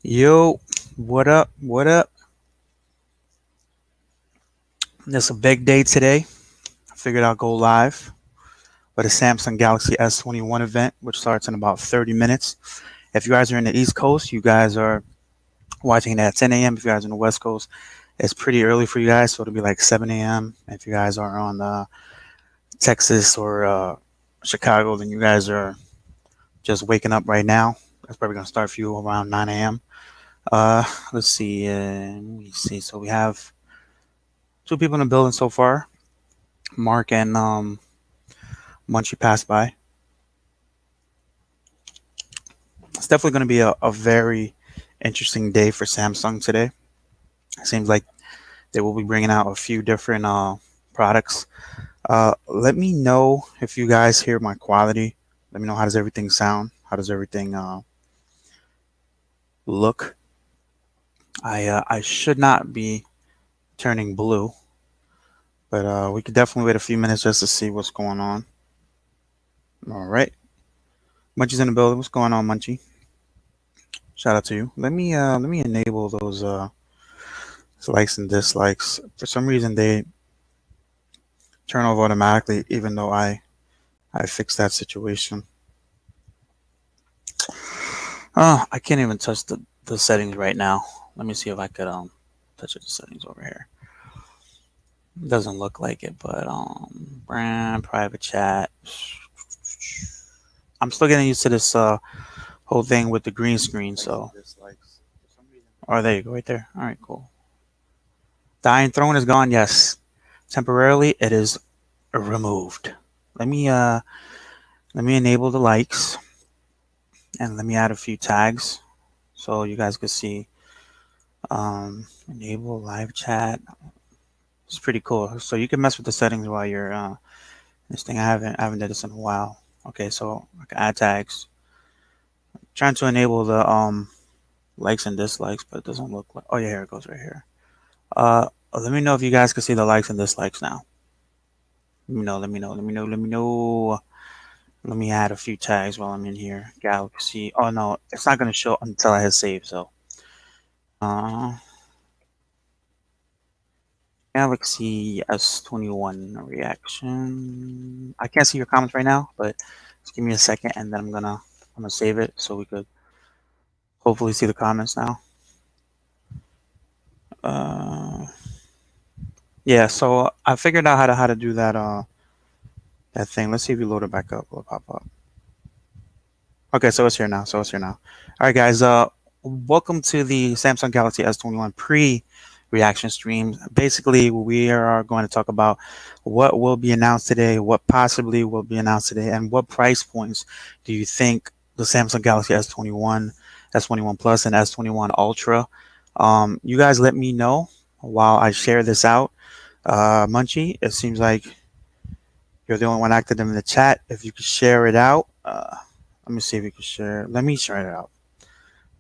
Yo, what up? What up? It's a big day today. I figured I'll go live with a Samsung Galaxy S21 event, which starts in about 30 minutes. If you guys are in the East Coast, you guys are watching it at 10 a.m. If you guys are in the West Coast, it's pretty early for you guys, so it'll be like 7 a.m. If you guys are on Texas or Chicago, then you guys are just waking up right now. That's probably going to start for you around 9 a.m. Let's see. Let me see. So we have two people in the building so far. Mark and Munchie passed by. It's definitely going to be a very interesting day for Samsung today. It seems like they will be bringing out a few different products. Let me know if you guys hear my quality. Let me know how does everything sound. How does everything look? I should not be turning blue, but we could definitely wait a few minutes just to see what's going on. All right, Munchie's in the building. What's going on, Munchie? Shout out to you. Let me enable those likes and dislikes. For some reason, they turn off automatically, even though I fixed that situation. I can't even touch the settings right now. Let me see if I could touch the settings over here. Doesn't look like it, but brand private chat. I'm still getting used to this whole thing with the green screen. So, oh, there you go, right there. All right, cool. The Iron Throne is gone. Yes, temporarily it is removed. Let me uh let me enable the likes and let me add a few tags so you guys can see. Enable live chat. It's pretty cool. So you can mess with the settings while you're this thing. I haven't did this in a while. Okay, so I can add tags. Trying to enable the likes and dislikes, but it doesn't look like. Oh yeah, here it goes right here. Let me know if you guys can see the likes and dislikes now. Let me know. Let me know. Let me know. Let me know. Let me add a few tags while I'm in here. Galaxy. Oh no, it's not gonna show until I hit save. So, uh, Galaxy S21 reaction. I can't see your comments right now, but just give me a second, and then I'm gonna save it so we could hopefully see the comments now. Uh, yeah. So I figured out how to do that thing. Let's see if you load it back up. Will it pop up? Okay, so it's here now. So it's here now. All right, guys. Welcome to the Samsung Galaxy S21 pre-reaction stream. Basically, we are going to talk about what will be announced today, what possibly will be announced today, and what price points do you think the Samsung Galaxy S21, S21 Plus, and S21 Ultra? You guys, let me know while I share this out. Munchie, it seems like you're the only one active in the chat. If you could share it out. Let me see if we can share. Let me share it out.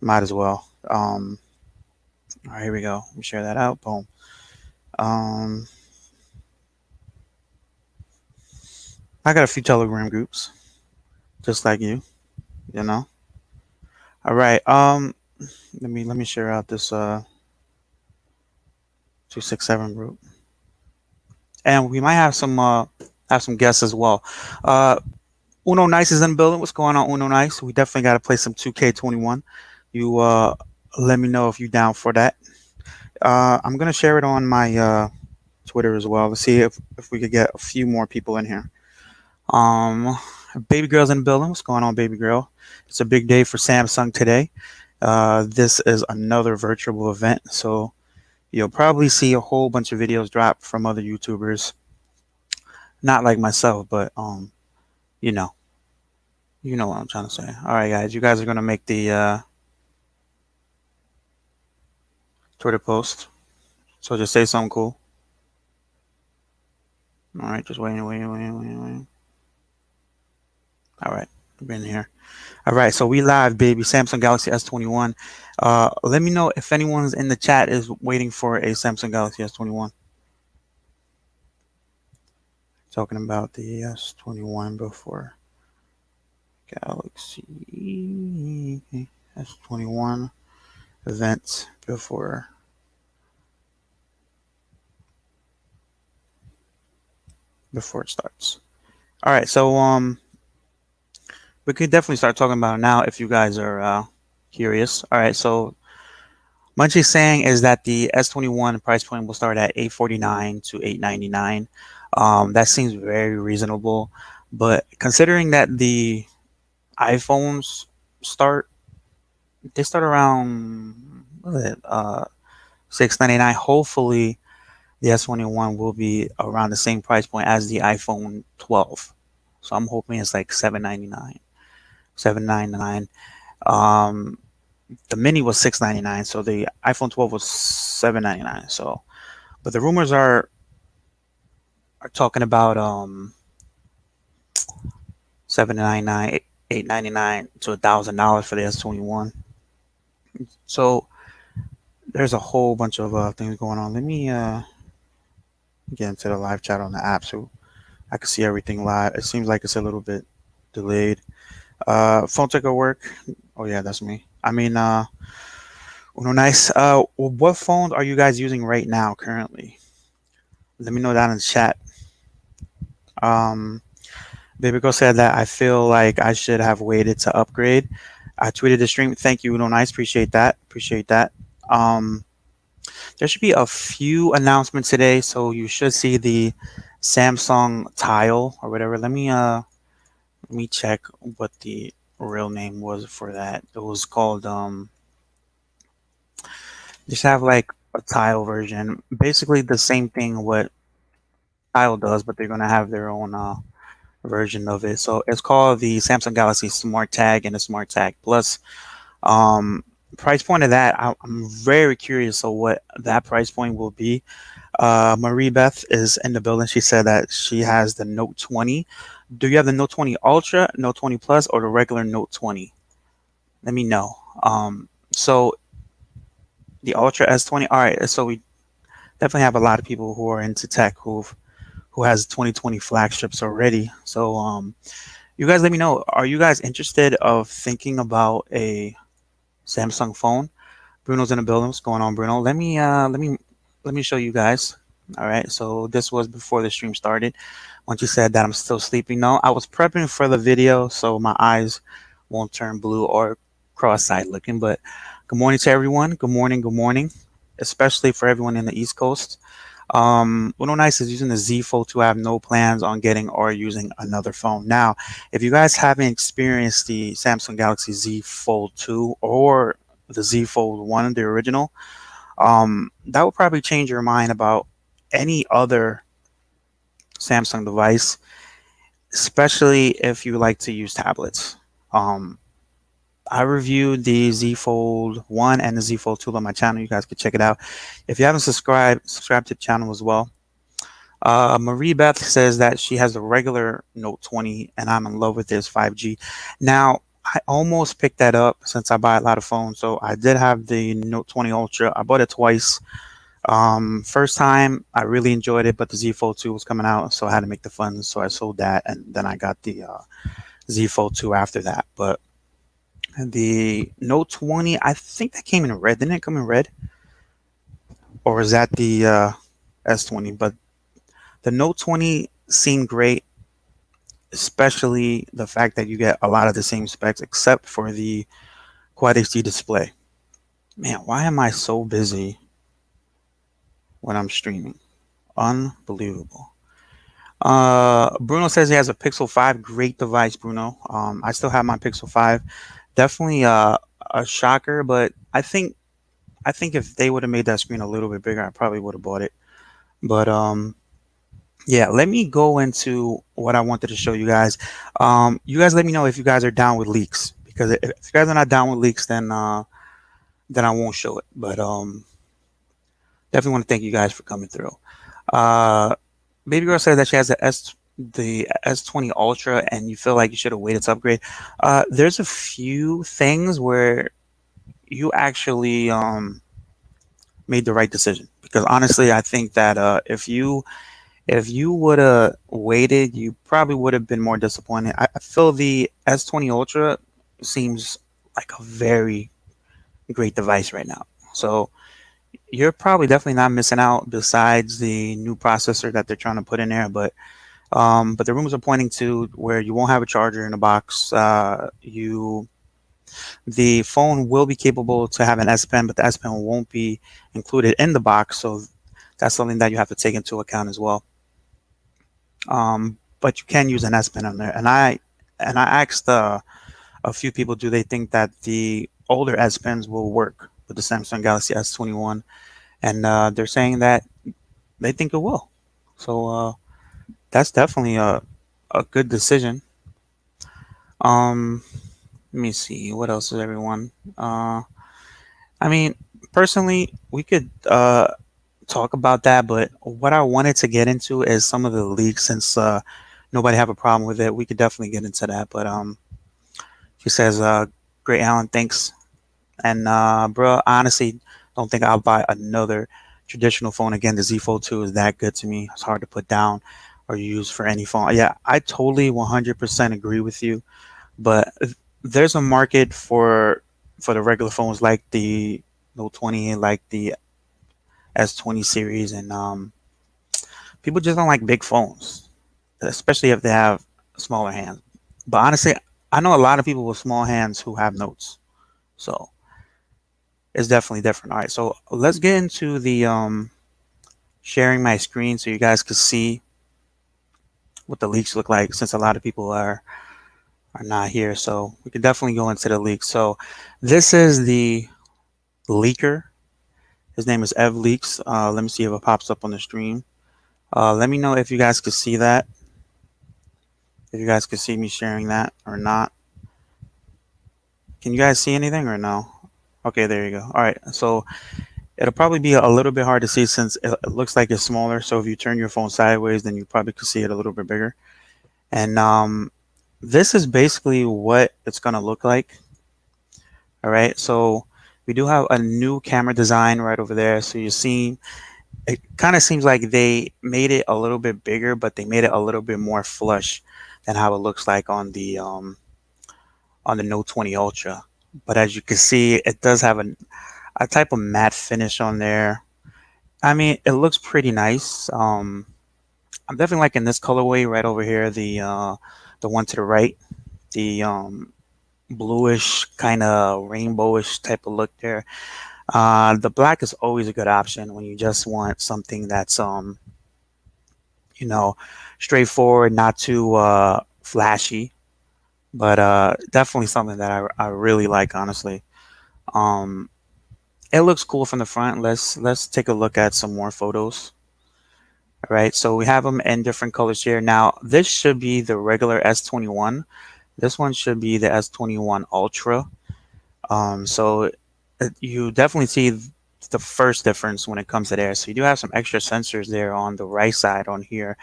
Might as well. All right, here we go. Let me share that out. Boom. Um, I got a few Telegram groups, just like you. You know. All right. Let me share out this 267 group, and we might have some guests as well. Uh, Uno Nice is in the building. What's going on, Uno Nice? We definitely got to play some 2K21. You let me know if you down for that. I'm gonna share it on my Twitter as well. Let's see if we could get a few more people in here. Um, Baby girl's in the building. What's going on, baby girl? It's a big day for Samsung today. This is another virtual event, so you'll probably see a whole bunch of videos drop from other YouTubers. Not like myself, but you know, you know what I'm trying to say. All right, guys, you guys are gonna make the Twitter post, so just say something cool. All right, just waiting. All right, we've been here. All right, so we live, baby. Samsung Galaxy S21. Let me know if anyone's in the chat is waiting for a Samsung Galaxy S21. Talking about the S21 before Galaxy S21. event before it starts. All right, so we could definitely start talking about it now if you guys are curious. All right, so Munchie's saying is that the S21 price point will start at 849 to 899. That seems very reasonable, but considering that the iPhones start they start around what is it 699. Hopefully the S21 will be around the same price point as the iPhone 12. So I'm hoping it's like 799, 799. Um, the mini was 699, so the iPhone 12 was 799. So, but the rumors are talking about 799, 899 to $1,000 for the S21. So there's a whole bunch of things going on. Let me get into the live chat on the app so I can see everything live. It seems like it's a little bit delayed. Phone ticker work. Oh yeah, that's me. I mean, Uno nice. What phones are you guys using right now currently? Let me know that in the chat. Um, Baby Girl said that I feel like I should have waited to upgrade. I tweeted the stream. Thank you, Uno nice. Appreciate that. Appreciate that. Um, there should be a few announcements today, so you should see the Samsung Tile or whatever. Let me check what the real name was for that. It was called just have like a tile version. Basically the same thing what tile does, but they're gonna have their own version of it. So it's called the Samsung Galaxy Smart Tag and the Smart Tag Plus. Um Price point of that, I'm very curious of what that price point will be. Marie Beth is in the building. She said that she has the Note 20. Do you have the Note 20 Ultra, Note 20 Plus, or the regular Note 20? Let me know. So the Ultra S20. All right, so we definitely have a lot of people who are into tech who has 2020 flagships already. So you guys let me know. Are you guys interested of thinking about a Samsung phone? Bruno's in the building. What's going on, Bruno? Let me show you guys. All right, so this was before the stream started. Once you said that I'm still sleeping, no, I was prepping for the video so my eyes won't turn blue or cross-eyed looking. But good morning to everyone. Good morning. Good morning, especially for everyone in the East Coast. Uno Nice is using the Z Fold 2. I have no plans on getting or using another phone. Now, if you guys haven't experienced the Samsung Galaxy Z Fold 2 or the Z Fold 1, the original, that will probably change your mind about any other Samsung device, especially if you like to use tablets. Um, I reviewed the Z Fold 1 and the Z Fold 2 on my channel. You guys can check it out. If you haven't subscribe to the channel as well. Marie Beth says that she has a regular Note 20 and I'm in love with this 5G. Now, I almost picked that up since I buy a lot of phones. So I did have the Note 20 Ultra. I bought it twice. First time I really enjoyed it, but the Z Fold 2 was coming out, so I had to make the funds. So I sold that, and then I got the Z Fold 2 after that. But the Note 20, I think that came in red. Didn't it come in red? Or is that the S20? But the Note 20 seemed great, especially the fact that you get a lot of the same specs except for the Quad HD display. Man, why am I so busy when I'm streaming? Unbelievable. Bruno says he has a Pixel 5. Great device, Bruno. I still have my Pixel 5. Definitely a shocker, but I think if they would have made that screen a little bit bigger, I probably would have bought it. But yeah, let me go into what I wanted to show you guys. You guys let me know if you guys are down with leaks, because if you guys are not down with leaks, then I won't show it. But definitely want to thank you guys for coming through. Uh, Baby girl says that she has the S20 Ultra, and you feel like you should have waited to upgrade. There's a few things where you actually made the right decision, because honestly, I think that if you would have waited, you probably would have been more disappointed. I feel the S20 Ultra seems like a very great device right now. So you're probably definitely not missing out besides the new processor that they're trying to put in there. But the rumors are pointing to where you won't have a charger in the box. The phone will be capable to have an S Pen, but the S Pen won't be included in the box. So that's something that you have to take into account as well. But you can use an S Pen on there. And I asked a few people, do they think that the older S Pens will work with the Samsung Galaxy S21? And they're saying that they think it will. So that's definitely a good decision. Um, Let me see. What else is everyone? I mean, personally, we could talk about that, but what I wanted to get into is some of the leaks since nobody have a problem with it. We could definitely get into that. But she says, "Great, Alan, thanks." And bro, I honestly don't think I'll buy another traditional phone again. The Z Fold 2 is that good to me. It's hard to put down or use for any phone. Yeah, I totally 100% agree with you. But there's a market for the regular phones like the Note 20, like the S20 series, and people just don't like big phones, especially if they have smaller hands. But honestly, I know a lot of people with small hands who have notes, so it's definitely different. All right, so let's get into the sharing my screen so you guys can see what the leaks look like since a lot of people are not here. So we can definitely go into the leaks. So this is the leaker. His name is Ev Leaks. Let me see if it pops up on the stream. Let me know if you guys could see that. If you guys could see me sharing that or not. Can you guys see anything or no? Okay, there you go. All right, so it'll probably be a little bit hard to see since it looks like it's smaller. So if you turn your phone sideways, then you probably could see it a little bit bigger. And this is basically what it's gonna look like. All right, so we do have a new camera design right over there. So you see, it kind of seems like they made it a little bit bigger, but they made it a little bit more flush than how it looks like on the Note 20 Ultra. But as you can see, it does have a type of matte finish on there. I mean, it looks pretty nice. I'm definitely liking this colorway right over here, the one to the right, the bluish kind of rainbowish type of look there. The black is always a good option when you just want something that's you know, straightforward, not too flashy, but definitely something that I really like, honestly. Um, it looks cool from the front. Let's take a look at some more photos. All right, so we have them in different colors here. Now, this should be the regular S21. This one should be the S21 Ultra. So you definitely see the first difference when it comes to there. So you do have some extra sensors there on the right side on here.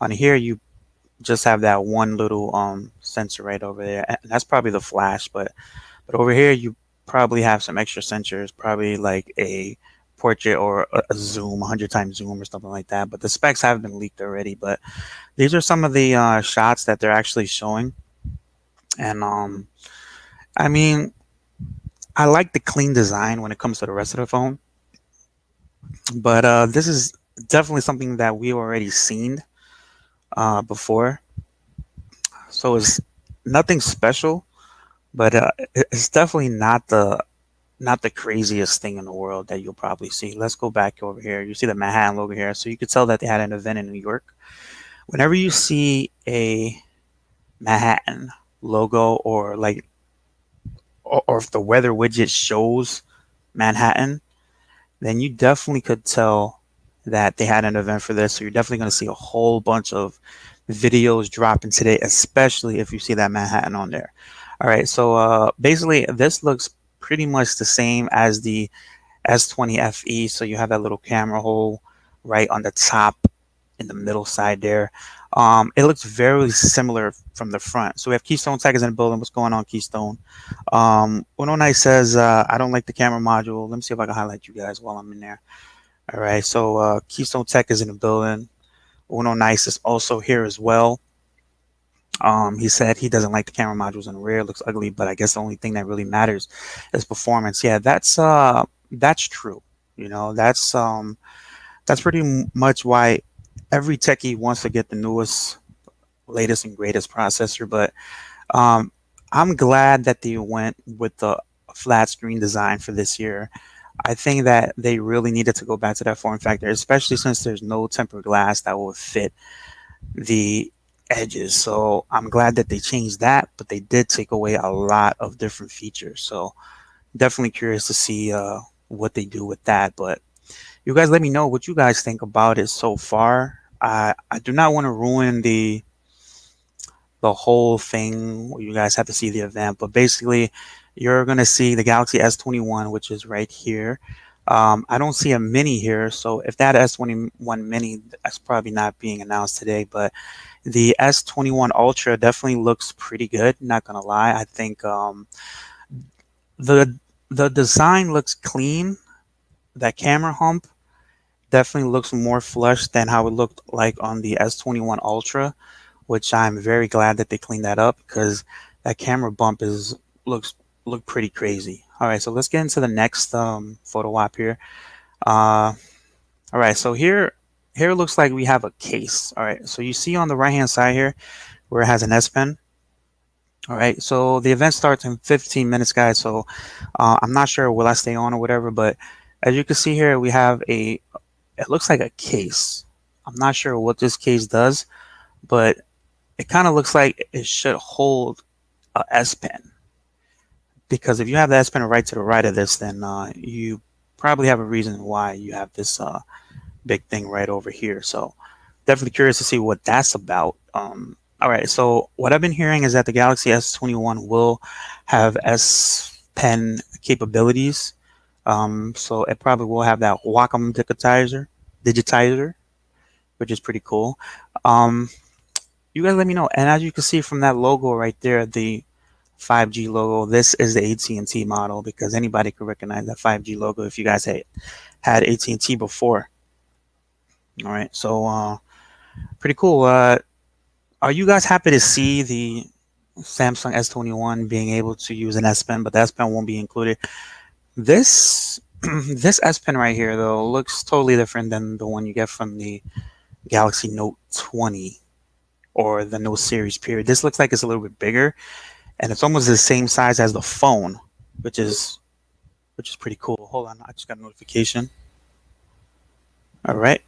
On here, you just have that one little sensor right over there. And that's probably the flash, but over here you probably have some extra sensors, probably like a portrait or a zoom, 100 times zoom or something like that. But the specs have been leaked already. But these are some of the shots that they're actually showing. And I mean, I like the clean design when it comes to the rest of the phone. But this is definitely something that we've already seen before. So it's nothing special, but it's definitely not the craziest thing in the world that you'll probably see. Let's go back over here. You see the Manhattan logo here, so you could tell that they had an event in New York. Whenever you see a Manhattan logo or if the weather widget shows Manhattan, then you definitely could tell that they had an event for this. So you're definitely going to see a whole bunch of videos dropping today, especially if you see that Manhattan on there. All right, so basically this looks pretty much the same as the S20 FE. So you have that little camera hole right on the top in the middle side there. It looks very similar from the front. So we have Keystone Tech is in the building. What's going on, Keystone? Uno Nice says, I don't like the camera module. Let me see if I can highlight you guys while I'm in there. All right, so Keystone Tech is in the building. Uno Nice is also here as well. He said he doesn't like the camera modules in the rear. It looks ugly, but I guess the only thing that really matters is performance. Yeah, that's true. You know, that's pretty much why every techie wants to get the newest, latest, and greatest processor. But um, I'm glad that they went with the flat screen design for this year. I think that they really needed to go back to that form factor, especially since there's no tempered glass that will fit the edges. So I'm glad that they changed that, but they did take away a lot of different features. So definitely curious to see what they do with that. But you guys let me know what you guys think about it so far. I do not want to ruin the whole thing where you guys have to see the event, but basically you're gonna see the Galaxy S21, which is right here. I don't see a mini here, so if that S21 mini, that's probably not being announced today, but the S21 Ultra definitely looks pretty good, not gonna lie. I think the the design looks clean. That camera hump definitely looks more flush than how it looked like on the S21 Ultra, which I'm very glad that they cleaned that up because that camera bump is looks look pretty crazy. All right, so let's get into the next photo op here. Uh, all right, so here it looks like we have a case. All right, so you see on the right hand side here where it has an S Pen. All right, so the event starts in 15 minutes, guys. So I'm not sure will I stay on or whatever, but as you can see here, we have it looks like a case. I'm not sure what this case does, but it kind of looks like it should hold a S Pen, because if you have the S Pen right to the right of this, then you probably have a reason why you have this big thing right over here. So definitely curious to see what that's about. All right, so what I've been hearing is that the Galaxy S21 will have S Pen capabilities. So it probably will have that Wacom digitizer, which is pretty cool. Um, you guys let me know. And as you can see from that logo right there, the 5G logo, this is the AT&T model because anybody could recognize that 5G logo if you guys had AT&T before. All right, so pretty cool. Are you guys happy to see the Samsung S21 being able to use an S Pen, but the S Pen won't be included? This this S Pen right here though looks totally different than the one you get from the Galaxy Note 20 or the Note series period. This looks like it's a little bit bigger and it's almost the same size as the phone, which is pretty cool. Hold on, I just got a notification. All right,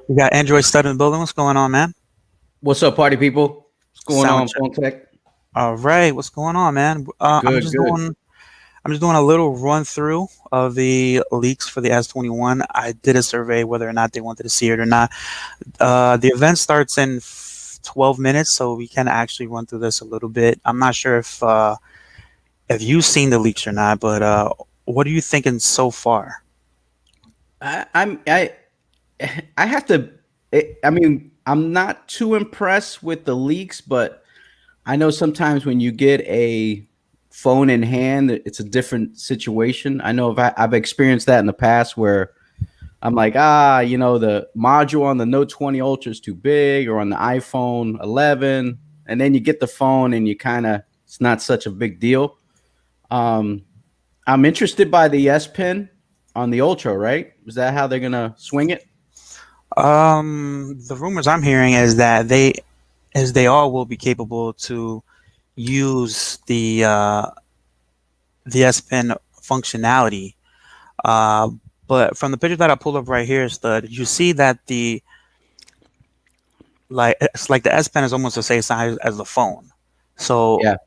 we got Android Stud in the building. What's going on, man? What's up, party people? What's going Sound on, check. Phone Tech? All right, what's going on, man? Good, good. I'm just doing a little run through of the leaks for the S21. I did a survey whether or not they wanted to see it or not. The event starts in 12 minutes, so we can actually run through this a little bit. I'm not sure if you've seen the leaks or not, but what are you thinking so far? I I have to. I mean, I'm not too impressed with the leaks, but I know sometimes when you get a phone in hand, it's a different situation. I know I've experienced that in the past where I'm like, the module on the Note 20 Ultra is too big, or on the iPhone 11, and then you get the phone and you kind of it's not such a big deal. Um, I'm interested by the S Pen on the Ultra, right? Is that how they're gonna swing it? The rumors I'm hearing is that they all will be capable to use the S Pen functionality. Uh, but from the picture that I pulled up right here, Stud, you see that it's like the S Pen is almost the same size as the phone. So Yeah,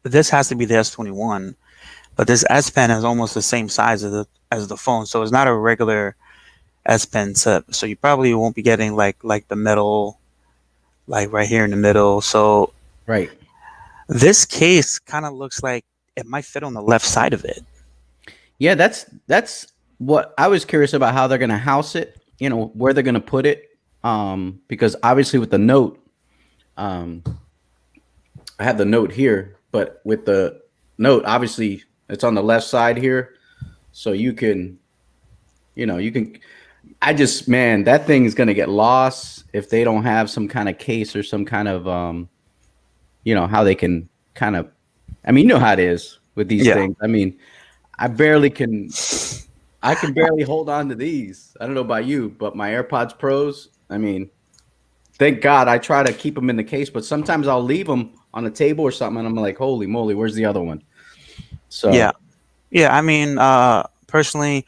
this has to be the S21, but this S Pen is almost the same size as the phone. So it's not a regular S Pen tip. So you probably won't be getting like the middle, like right here in the middle. So right. this case kind of looks like it might fit on the left side of it. Yeah, that's what I was curious about how they're gonna house it. Where they're gonna put it. Because obviously with the Note, um, I have the Note here, but with the Note, obviously it's on the left side here, so you can. I just, man, that thing is going to get lost if they don't have some kind of case or some kind of, how they can kind of, I mean, you know how it is with these Yeah. things. I mean, I barely can, I can barely hold on to these. I don't know about you, but my AirPods Pros, I mean, thank God I try to keep them in the case, but sometimes I'll leave them on a table or something and I'm like, holy moly, where's the other one? Yeah. So, Yeah. I mean, personally,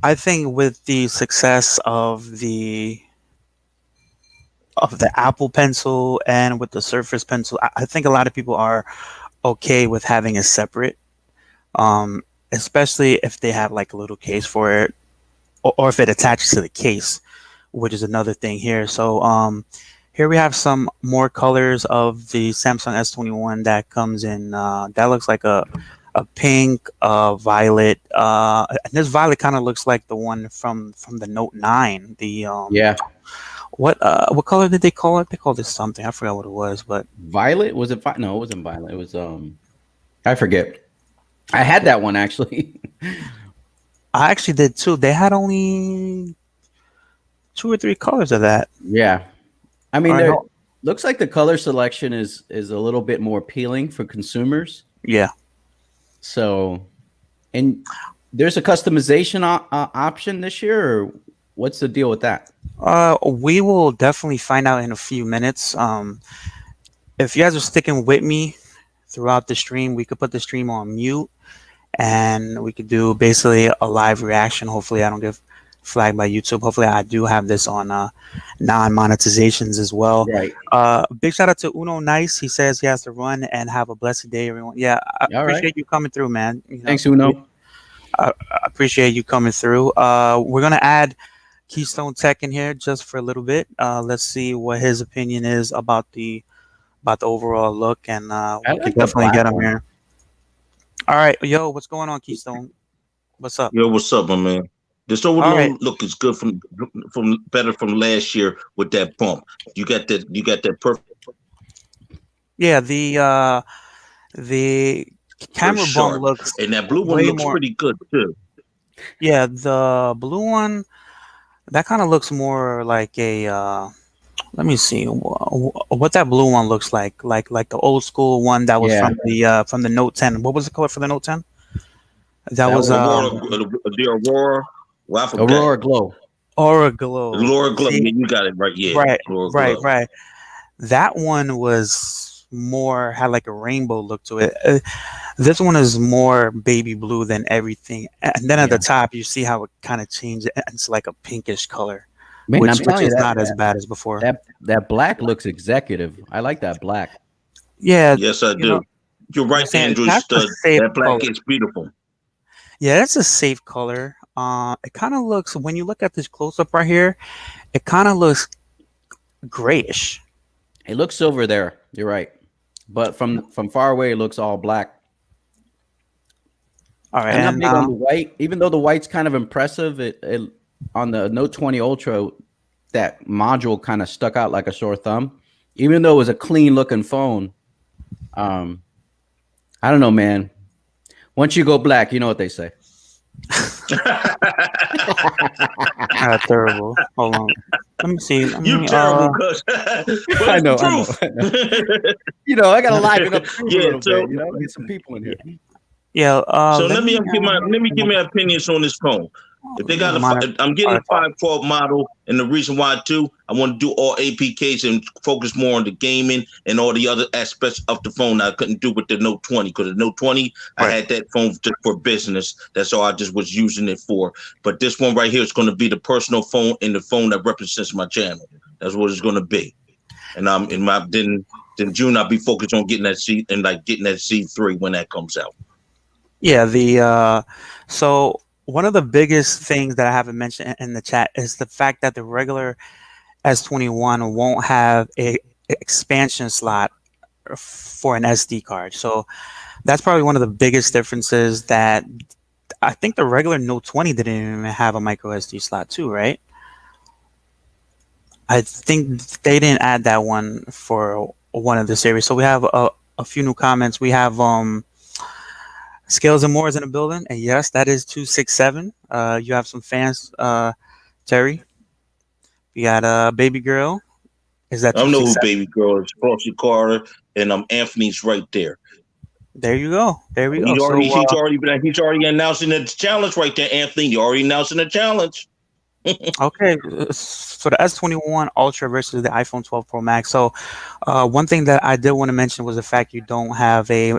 I think with the success of the Apple Pencil and with the Surface Pencil, I think a lot of people are okay with having a separate, um, especially if they have like a little case for it, or if it attaches to the case, which is another thing here. So here we have some more colors of the Samsung S21 that comes in. That looks like a pink, violet, and this violet kind of looks like the one from the Note 9. The yeah. what color did they call it? They called it something. I forgot what it was, but Violet? Was it? No, it wasn't Violet. It was, I forget. I had that one actually. I actually did too. They had only two or three colors of that. Yeah. I mean, Or there no, looks like the color selection is a little bit more appealing for consumers. yeah. So, and there's a customization option this year, or what's the deal with that? We will definitely find out in a few minutes. If you guys are sticking with me throughout the stream, we could put the stream on mute and we could do basically a live reaction. Hopefully, I don't get flagged by YouTube. Hopefully, I do have this on non monetizations as well. Right. Big shout out to Uno Nice. He says he has to run and have a blessed day, everyone. Yeah, I All right. appreciate you coming through, man. You know, Thanks, Uno. I appreciate you coming through. We're gonna add Keystone Tech in here just for a little bit. Let's see what his opinion is about the overall look, and I we can like the definitely black get him one. here. All right, yo, what's going on, Keystone? What's up? Yo, what's up, my man? This All right, overall look is good from better from last year with that bump. You got that perfect yeah, the camera bump sharp, looks and that blue one way looks more. pretty good too. Yeah, the blue one that kind of looks more like a. Let me see what that blue one looks like the old school one that was Yeah, from the Note 10. What was the color for the Note 10? That that was was The Aurora. Well, I forgot. Aurora Glow. Aura Glow. Laura Glow. See, Yeah, you got it right. Yeah, right, Laura right, Glow. right. That one was more had like a rainbow look to it. This one is more baby blue than everything. And then at the Yeah, top, you see how it kind of changed. It's like a pinkish color, man, I'm which telling you is that not as bad as before. that black looks executive. I like that black. Yeah, Yes, I you know, do. You're you know what I'm right, saying? Android That's a stud. safe That black color. is beautiful. Yeah, that's a safe color. It kind of looks when you look at this close up right here, it kind of looks grayish. It looks silver there. You're right, but from far away, it looks all black. All right, I'm not and big on the white, even though the white's kind of impressive. It on the Note 20 Ultra, that module kind of stuck out like a sore thumb. Even though it was a clean looking phone, um, I don't know, man. Once you go black, you know what they say. terrible. Hold on, let me see. Let You me terrible, cuz. But I it's the know, I know, truth. I know. I gotta liven up through a Yeah. little bit. So Get some people in here. yeah. So Let me let me give my opinions on this phone. If they got monitor. I'm All getting a right, pause. 512 model, and the reason why too, I want to do all APKs and focus more on the gaming and all the other aspects of the phone I couldn't do with the Note 20 because the Note 20 I Right. had that phone just for business. That's all I just was using it for. But this one right here is going to be the personal phone and the phone that represents my channel. That's what it's going to be. And I'm in my then June I'll be focused on getting that C and like getting that C3 when that comes out. Yeah, the so one of the biggest things that I haven't mentioned in the chat is the fact that the regular S21 won't have a expansion slot for an SD card. So that's probably one of the biggest differences that I think the regular Note 20 didn't even have a micro SD slot too, right? I think they didn't add that one for one of the series. So we have a few new comments. We have Scales and More is in the building, and yes, that is 267. You have some fans Terry. You got Baby Girl. Is that I two know six who seven? baby girl is. Frosty Carter, and Anthony's right there. There you go. There we go. He So already he's already announcing the challenge right there, Anthony. You already announcing the challenge. okay, so the S21 Ultra versus the iPhone 12 Pro Max. So one thing that I did want to mention was the fact you don't have a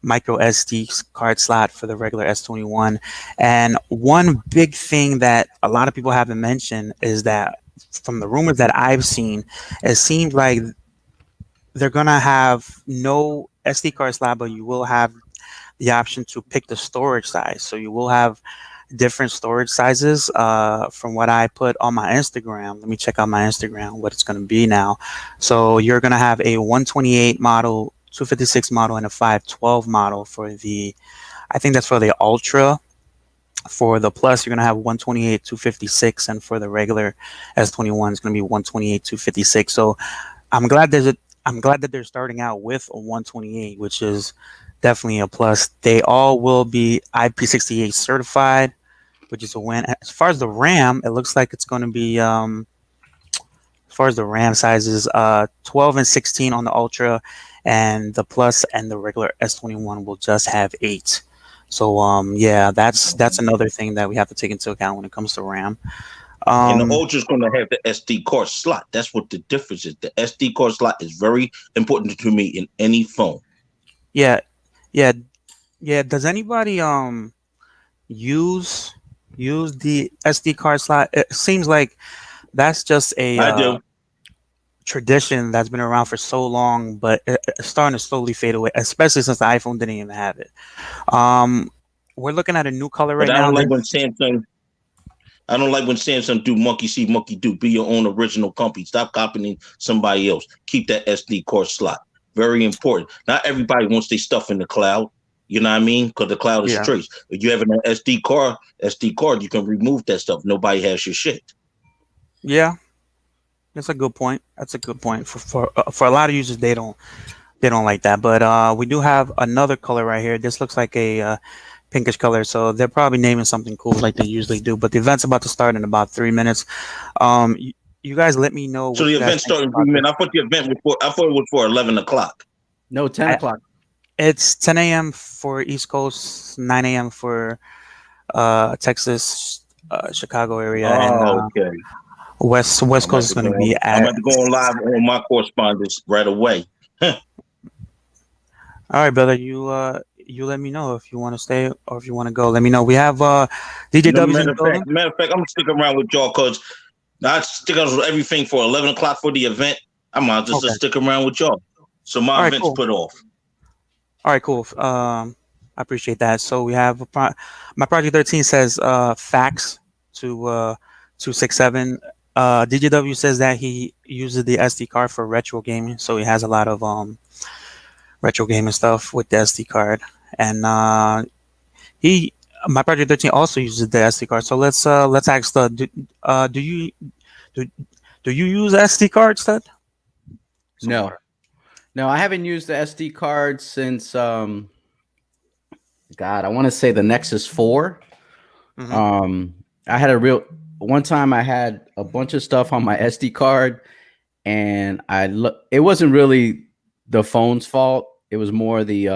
micro SD card slot for the regular S21. And one big thing that a lot of people haven't mentioned is that from the rumors that I've seen, it seems like they're gonna have no SD card slot, but you will have the option to pick the storage size. So you will have different storage sizes. From what I put on my Instagram, let me check out my Instagram what it's going to be now. So you're going to have a 128 model, 256 model, and a 512 model for the. I think that's for the Ultra. For the Plus, you're going to have 128, 256, and for the regular S21, it's going to be 128, 256. So I'm glad there's a. I'm glad that they're starting out with a 128, which is definitely a plus. They all will be IP68 certified, which is a win. As far as the RAM, it looks like it's going to be as far as the RAM sizes, 12 and 16 on the Ultra, and the Plus and the regular S21 will just have 8. So yeah, that's another thing that we have to take into account when it comes to RAM. And the Um, Ultra's going to have the SD card slot. That's what the difference is. The SD card slot is very important to me in any phone. yeah, yeah, yeah. Does anybody use use the SD card slot? It seems like that's just a I do. tradition that's been around for so long, but it's starting to slowly fade away, especially since the iPhone didn't even have it. Um, we're looking at a new color But right now. I don't like when Samsung do monkey see, monkey do. Be your own original company. Stop copying somebody else. Keep that SD card slot. Very important. Not everybody wants their stuff in the cloud. You know what I mean? Because the cloud is Yeah, trace. If you have an SD card, you can remove that stuff. Nobody has your shit. yeah, that's a good point. That's a good point. For a lot of users, they don't like that. But we do have another color right here. This looks like a pinkish color, so they're probably naming something cool like they usually do. But the event's about to start in about 3 minutes. You guys let me know So what the you guys event think started in about 3 minutes. this. I thought it was for 11 o'clock. No, 10 I, o'clock. it's 10 a.m. for East Coast, 9 a.m. for Texas, Chicago area, and Oh, okay. West Coast is going to be I'm at. about to go on live on my correspondence right away. All right, brother. You let me know if you want to stay or if you want to go. Let me know. We have DJ No, W's in the building. matter of fact, I'm gonna stick around with y'all because I stick around with everything for 11 o'clock for the event. I might just Okay. stick around with y'all. So All my right. event's Cool. put off. All right. Cool. I appreciate that. So we have my project 13 says fax to 267. DJW says that he uses the SD card for retro gaming, so he has a lot of retro gaming stuff with the SD card, and he my project 13 also uses the SD card. So let's ask the do you do, do you use SD cards, Ted? No, no, I haven't used the SD card since God, I want to say the Nexus 4. Mm-hmm. I had a real one time I had a bunch of stuff on my SD card and it wasn't really the phone's fault. It was more the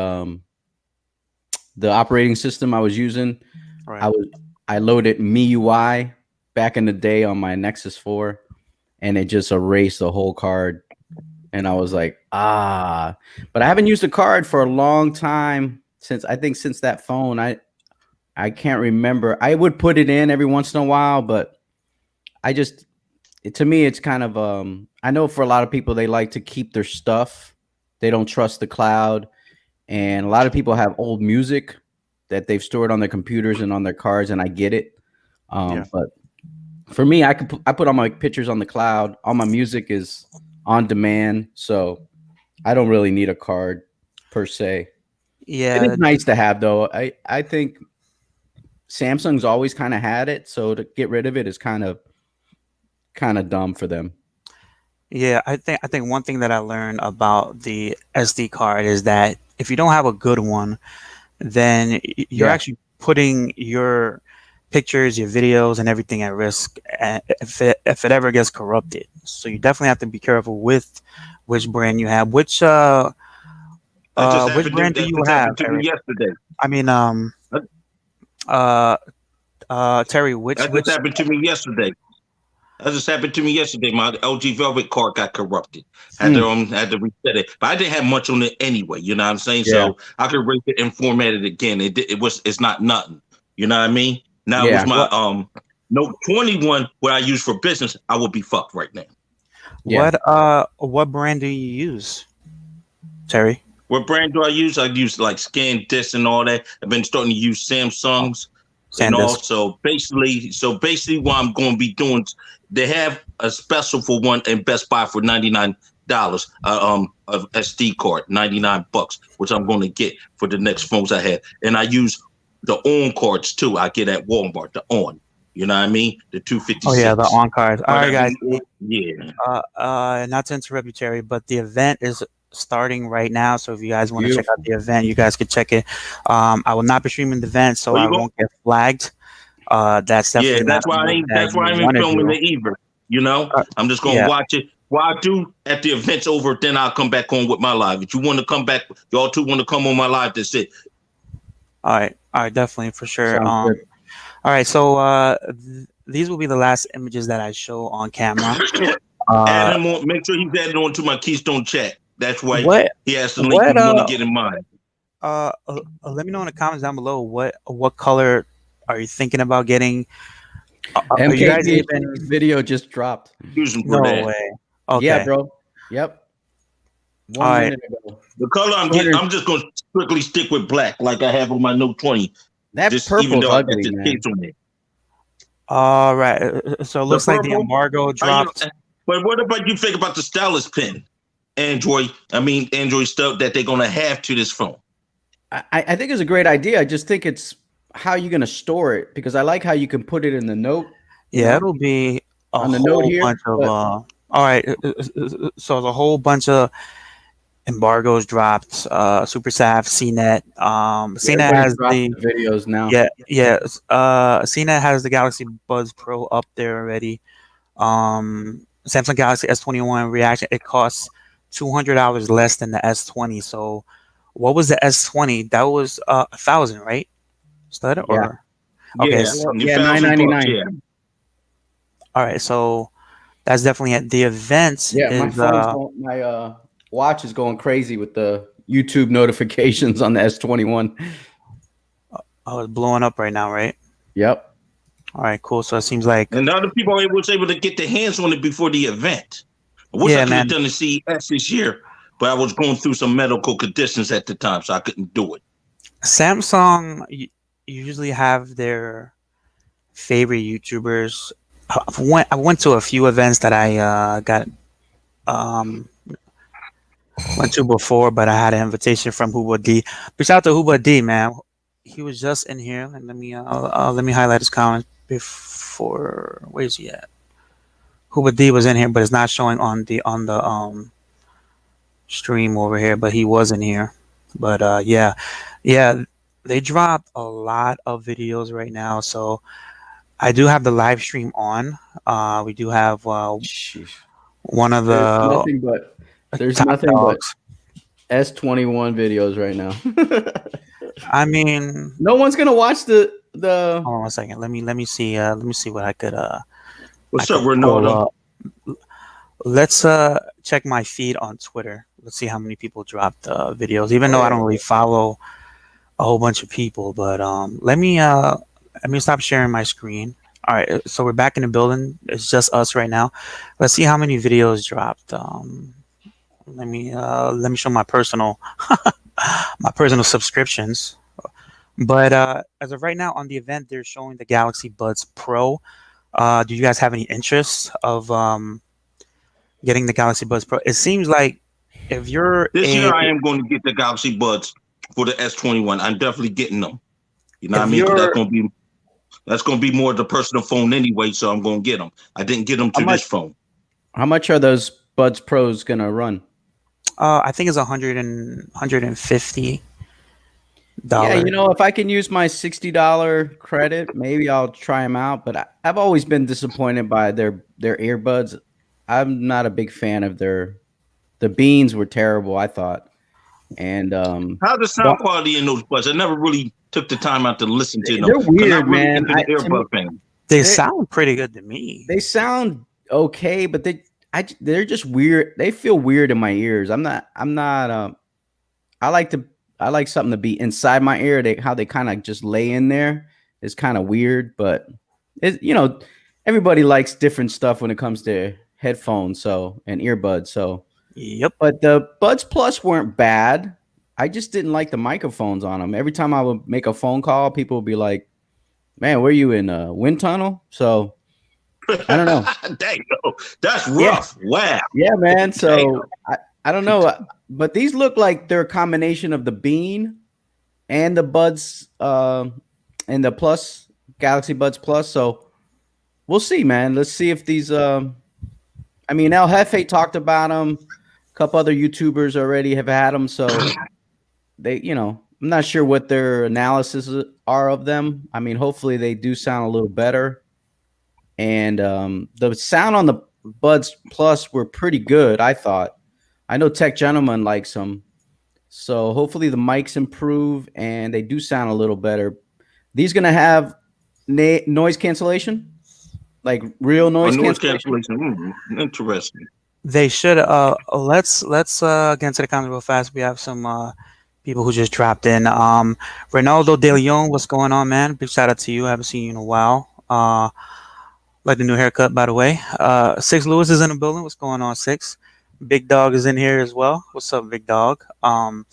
operating system I was using. Right. I loaded MIUI back in the day on my Nexus 4 and it just erased the whole card. And I was like, but I haven't used a card for a long time since that phone. I can't remember. I would put it in every once in a while, but to me, it's kind of, I know for a lot of people, they like to keep their stuff. They don't trust the cloud. And a lot of people have old music that they've stored on their computers and on their cards. And I get it. Yeah. But for me, I put all my pictures on the cloud. All my music is on demand. So I don't really need a card per se. It is Yeah. nice to have though. I think Samsung's always kind of had it. So to get rid of it is kind of dumb for them. Yeah, I think one thing that I learned about the SD card is that if you don't have a good one, then you're Yeah. actually putting your pictures, your videos, and everything at risk if it ever gets corrupted. So you definitely have to be careful with which brand you have. Which brand do that you just have, happened to me Eric? yesterday. I mean, That uh, Terry, that just which? happened to me yesterday. That just happened to me yesterday. My LG Velvet card got corrupted. Had to reset it, but I didn't have much on it anyway. You know what I'm saying? Yeah. So I could erase it and format it again. It's not nothing. You know what I mean? Now it was Yeah. my What Note 21, what I use for business. I would be fucked right now. Yeah. what brand do you use, Terry? What brand do I use? I use like ScanDisk and all that. I've been starting to use Oh, Samsungs and all. SanDisk. So basically, what I'm going to be doing, they have a special for one in Best Buy for $99. Of SD card, $99, which I'm going to get for the next phones I have. And I use the on cards too. I get at Walmart the on. You know what I mean? The Oh yeah, the 256. on cards. All But right, I've guys. been, yeah. Not to interrupt you, Terry, but the event is starting right now. So if you guys want to check out Beautiful. the event, you guys could check it. I will not be streaming the event, so Where I you go? won't get flagged. That's Yeah, definitely not a move that that's why you I ain't want to filming do. it either. You know, Uh, I'm just gonna yeah. watch it. What I do at the event's over, then I'll come back on with my live. If you want to come back, y'all two want to come on my live, that's it. All right. All right. Definitely for sure. Sounds good. All right. So these will be the last images that I show on camera. Add Uh, him on, make sure he's added on to my Keystone chat. That's why what he has the link what if you want to get in mine. let me know in the comments down below what color are you thinking about getting? Are you guys even? MKBHD's video just dropped. Use him for No that. way. Yeah, Okay. bro. Yep. All 1 right. minute ago. The color I'm 200 getting, I'm just gonna strictly stick with black, like I have on my Note 20. That Just even purple's though I got ugly, this man. case on there. All right. So it The looks like the purple. embargo dropped. But what about you think about the stylus pen? Android stuff that they're gonna have to this phone. I think it's a great idea. I just think it's how you're gonna store it, because I like how you can put it in the note. Yeah, it'll be a on the note whole here, bunch of. but- All right. So there's a whole bunch of embargoes dropped. SuperSAF, CNET. CNET Everybody's has dropping the videos now. yeah. CNET has the Galaxy Buds Pro up there already. Samsung Galaxy S21 reaction. It costs $200 less than the S20. So, what was the S20? That was 1,000, right? Stud Yeah. or okay. Yeah, So, Yeah, $1,000, $9.99. yeah. all right. So that's definitely it. The event Yeah, my is my watch is going crazy with the YouTube notifications on the S21. it's blowing up right now, right? Yep. All right, cool. So it seems like And other people was able to get their hands on it before the event. I wish I could have done the CES this year, but I was going through some medical conditions at the time, so I couldn't do it. Samsung usually have their favorite YouTubers. I went to a few events that I went to before, but I had an invitation from Huba D. Shout out to Huba D, man. He was just in here. And let me highlight his comment before. Where's he at? Huba D was in here, but it's not showing on the stream over here. But he was in here. But yeah, they dropped a lot of videos right now. So I do have the live stream on. We do have one of the there's top nothing dogs. but S21 videos right now. I mean, no one's gonna watch the. hold on 1 second. Let me see what I could What's up, Ronaldo? Let's check my feed on Twitter. Let's see how many people dropped videos. Even though I don't really follow a whole bunch of people, but let me stop sharing my screen. All right, so we're back in the building. It's just us right now. Let's see how many videos dropped. Let me show my personal subscriptions. But as of right now on the event, they're showing the Galaxy Buds Pro. Do you guys have any interest of getting the Galaxy Buds Pro? It seems like if you're this year, I am going to get the Galaxy Buds for the S21. I'm definitely getting them. You know what I mean? That's going to be more of the personal phone anyway, so I'm going to get them. I didn't get them to this phone. How much are those Buds Pros gonna run? I think it's 150. Yeah, dollar. if I can use my $60 credit, maybe I'll try them out. But I've always been disappointed by their earbuds. I'm not a big fan of the beans were terrible, I thought. And How's the but sound quality in those buds? I never really took the time out to listen to them. they're I'm not weird, really man. into the earbud thing. They They sound pretty good to me. they sound okay, but they're just weird. They feel weird in my ears. I'm not I like to I like something to be inside my ear. How they kind of just lay in there is kind of weird, but everybody likes different stuff when it comes to headphones, and earbuds. So, Yep. but the Buds Plus weren't bad. I just didn't like the microphones on them. Every time I would make a phone call, people would be like, "Man, were you in a wind tunnel?" So I don't know. Dang, that's Yeah, rough. Wow. yeah, man. Dang. So I don't know, but these look like they're a combination of the Bean and the Buds, and the Plus Galaxy Buds Plus. So we'll see, man. Let's see if these. I mean, El Jefe talked about them. A couple other YouTubers already have had them. So I'm not sure what their analysis are of them. I mean, hopefully they do sound a little better. And the sound on the Buds Plus were pretty good, I thought. I know Tech Gentleman likes them. So hopefully the mics improve and they do sound a little better. These going to have noise cancellation? Like real noise Noise cancellation? cancellation. Interesting. They should. Let's get into the comments real fast. We have some people who just dropped in. Ronaldo De Leon, what's going on, man? Big shout out to you. I haven't seen you in a while. Like the new haircut, by the way. Six Lewis is in the building. What's going on, Six? Big Dog is in here as well. What's up, Big Dog?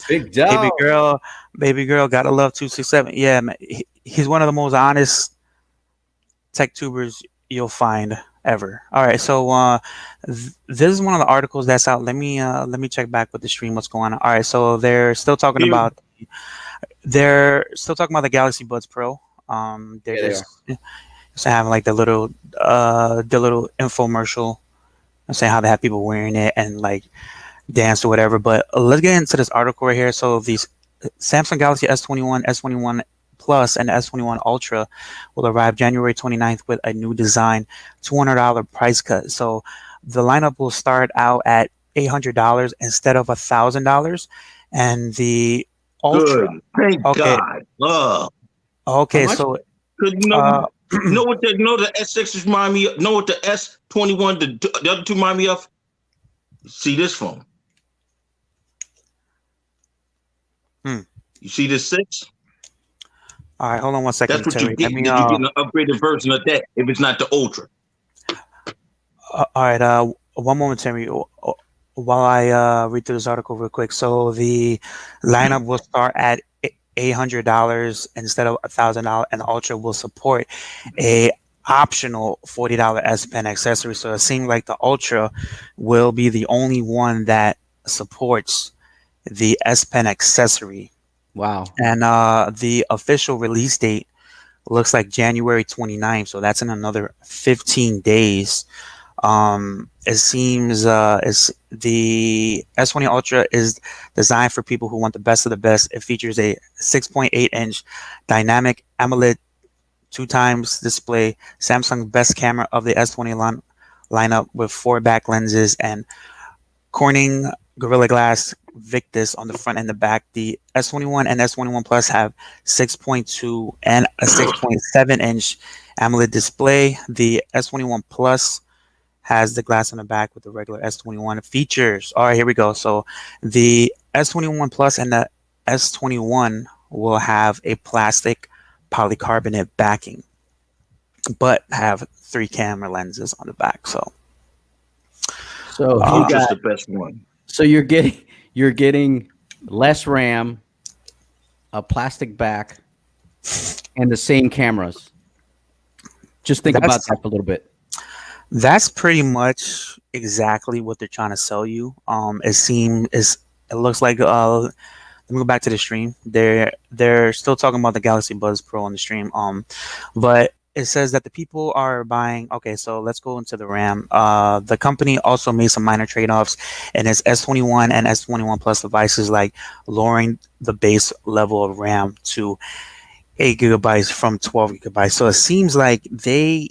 Big dog. Baby girl, gotta love 267. Yeah, man, he's one of the most honest tech tubers you'll find ever. All right, so this is one of the articles that's out. Let me check back with the stream. What's going on? All right, so they're still talking about the Galaxy Buds Pro. They're Yeah, they just having like the little infomercial. I'm saying how they have people wearing it and like dance or whatever. But let's get into this article right here. So these Samsung Galaxy S21, S21 Plus, and S21 Ultra will arrive January 29th with a new design, $200 price cut. So the lineup will start out at $800 instead of $1,000, and the Ultra. Good. Thank Okay, God. How okay. much? So Cause uh, what the S6 remind me of? Know what the S21, the other two remind me of? See this phone. hmm. You see this 6? All right, hold on one second, That's what you Terry. get. You're getting an upgraded version of that if it's not the Ultra. All right, one moment, Terry. While I read through this article real quick. So the lineup will start at $800 instead of $1,000, and the Ultra will support a optional $40 S Pen accessory. So it seems like the Ultra will be the only one that supports the S Pen accessory. Wow. And the official release date looks like January 29th. So that's in another 15 days. It seems it's the S20 Ultra is designed for people who want the best of the best. It features a 6.8-inch dynamic AMOLED 2x display, Samsung's best camera of the S20 lineup with 4 back lenses, and Corning Gorilla Glass Victus on the front and the back. The S21 and S21 Plus have 6.2 and a 6.7-inch AMOLED display. The S21 Plus has the glass on the back with the regular S21 features. All right, here we go. So the S21 Plus and the S21 will have a plastic polycarbonate backing, but have 3 camera lenses on the back. So Ultra's the best one. So you're getting less RAM, a plastic back, and the same cameras. Just think about that for a little bit. That's pretty much exactly what they're trying to sell you. It looks like let me go back to the stream. They're still talking about the Galaxy Buds Pro on the stream. But it says that the people are buying. Okay, so let's go into the RAM. The company also made some minor trade-offs in its S21 and S21 Plus devices, like lowering the base level of RAM to 8 gigabytes from 12 gigabytes. So it seems like they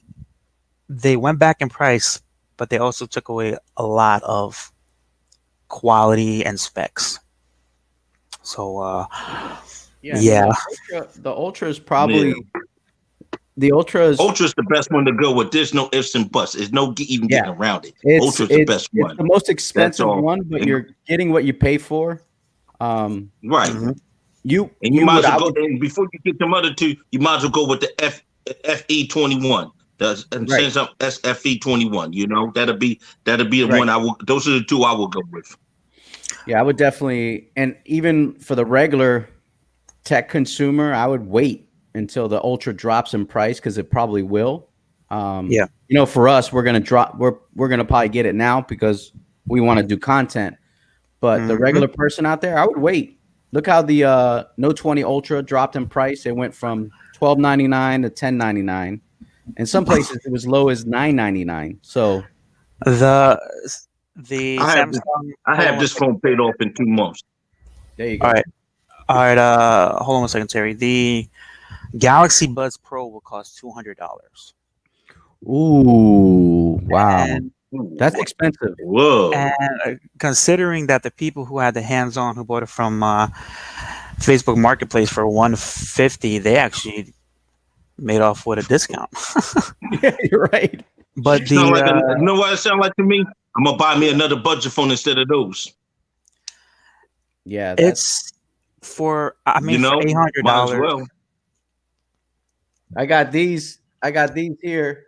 went back in price, but they also took away a lot of quality and specs. So Yeah, I mean yeah, the Ultra is Yeah. probably the Ultra is Ultra's the best one to go with. There's no ifs and buts. There's no even yeah. getting around it. It's Ultra's the it's best it's one. the most That's expensive all. one, but And, you're getting what you pay for. Um, right. mhm. And you you might would as well I go. would And before you get them other two, you might as well go with the FE21. And right since I'm SFE21, that'll be the right. one I will. Those are the two I will go with. Yeah, I would definitely, and even for the regular tech consumer, I would wait until the Ultra drops in price because it probably will. Yeah. For us, we're gonna drop. We're gonna probably get it now because we want to do content. But the Hmm. regular person out there, I would wait. Look how the Note 20 Ultra dropped in price. It went from $12.99 to $10.99, and some places it was low as $9.99. So The the I have this. Samsung. I Hold on have one this second. phone paid off in 2 months. there you All go. right, all right. Hold on one second, Terry. The Galaxy Buds Pro will cost $200, Ooh, wow, and that's expensive. Whoa. considering that the people who had the hands-on who bought it from Facebook Marketplace for 150, they actually made off with a discount. Yeah, you're right. But Sound the like you know what it sound like to me? I'm gonna buy me another budget phone instead of those. Yeah, that's. it's for I You mean for know, eight hundred might as dollars. well. I got these. I got these here.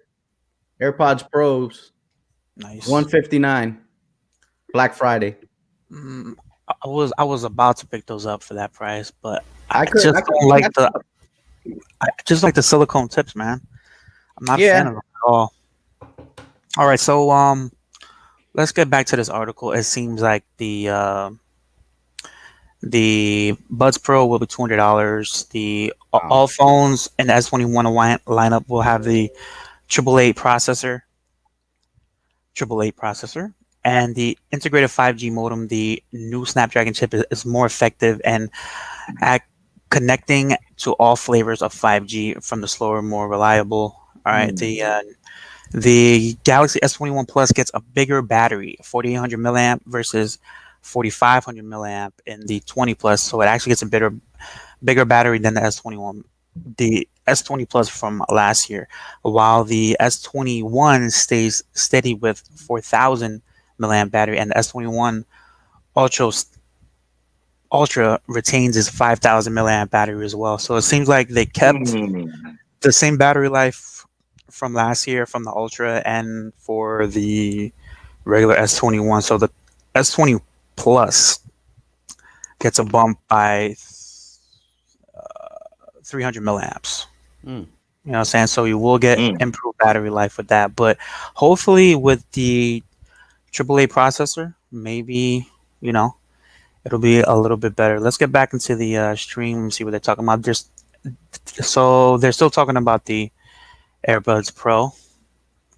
AirPods Pros, Nice. 159, Black Friday. Mm, I was about to pick those up for that price, but I I could just I could don't like pass the up. I just like the silicone tips, man. I'm not a Yeah. fan of them at all. All right, so let's get back to this article. It seems like the Buds Pro will be $200. The Wow. all phones in the S21 lineup will have the triple eight processor, and the integrated 5G modem. The new Snapdragon chip is more effective and at connecting to all flavors of 5G, from the slower, more reliable. All right, Mm. the Galaxy S21 Plus gets a bigger battery, 4800 milliamp versus 4500 milliamp in the 20 Plus, so it actually gets a bigger battery than the S21, the S20 Plus from last year, while the S21 stays steady with 4000 milliamp battery, and the S21 Ultra Ultra retains its 5000 milliamp battery as well. So it seems like they kept Mm. the same battery life from last year from the Ultra and for the regular S21. So the S20 Plus gets a bump by 300 milliamps. Mm. You know what I'm saying? So you will get Mm. improved battery life with that. But hopefully with the AAA processor, maybe, you know, it'll be a little bit better. Let's get back into the stream, see what they're talking about. So they're still talking about the AirBuds Pro.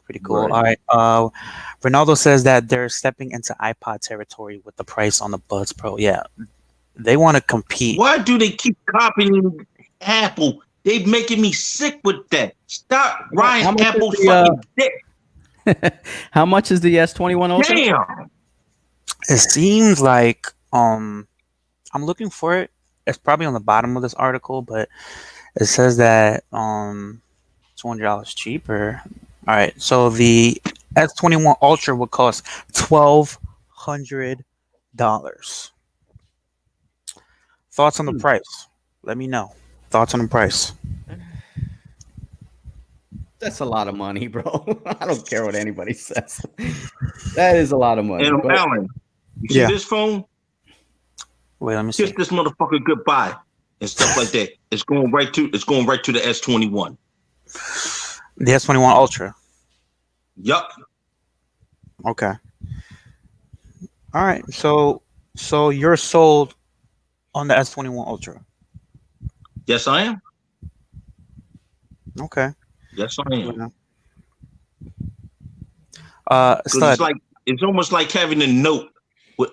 Pretty cool. Right. All right. Ronaldo says that they're stepping into iPod territory with the price on the Buds Pro. Yeah, they want to compete. Why do they keep copying Apple? They making me sick with that. Stop How riding much is Apple's the fucking dick. how much is the S21 Ultra? Damn. It seems like I'm looking for it. It's probably on the bottom of this article, but it says that $200 cheaper. All right, so the S21 Ultra would cost $1,200. Thoughts on the Hmm. price? Let me know. Thoughts on the price? That's a lot of money, bro. I don't care what anybody says. That is a lot of money. And But Alan, you see Yeah. this phone? Wait, let me Kiss see. this motherfucker goodbye and stuff like that. It's going right to the S21. The S21 Ultra. Yup. Okay. All right. So you're sold on the S21 Ultra. Yes, I am. Okay. Yes, I am. Because Stud. it's almost like having a note.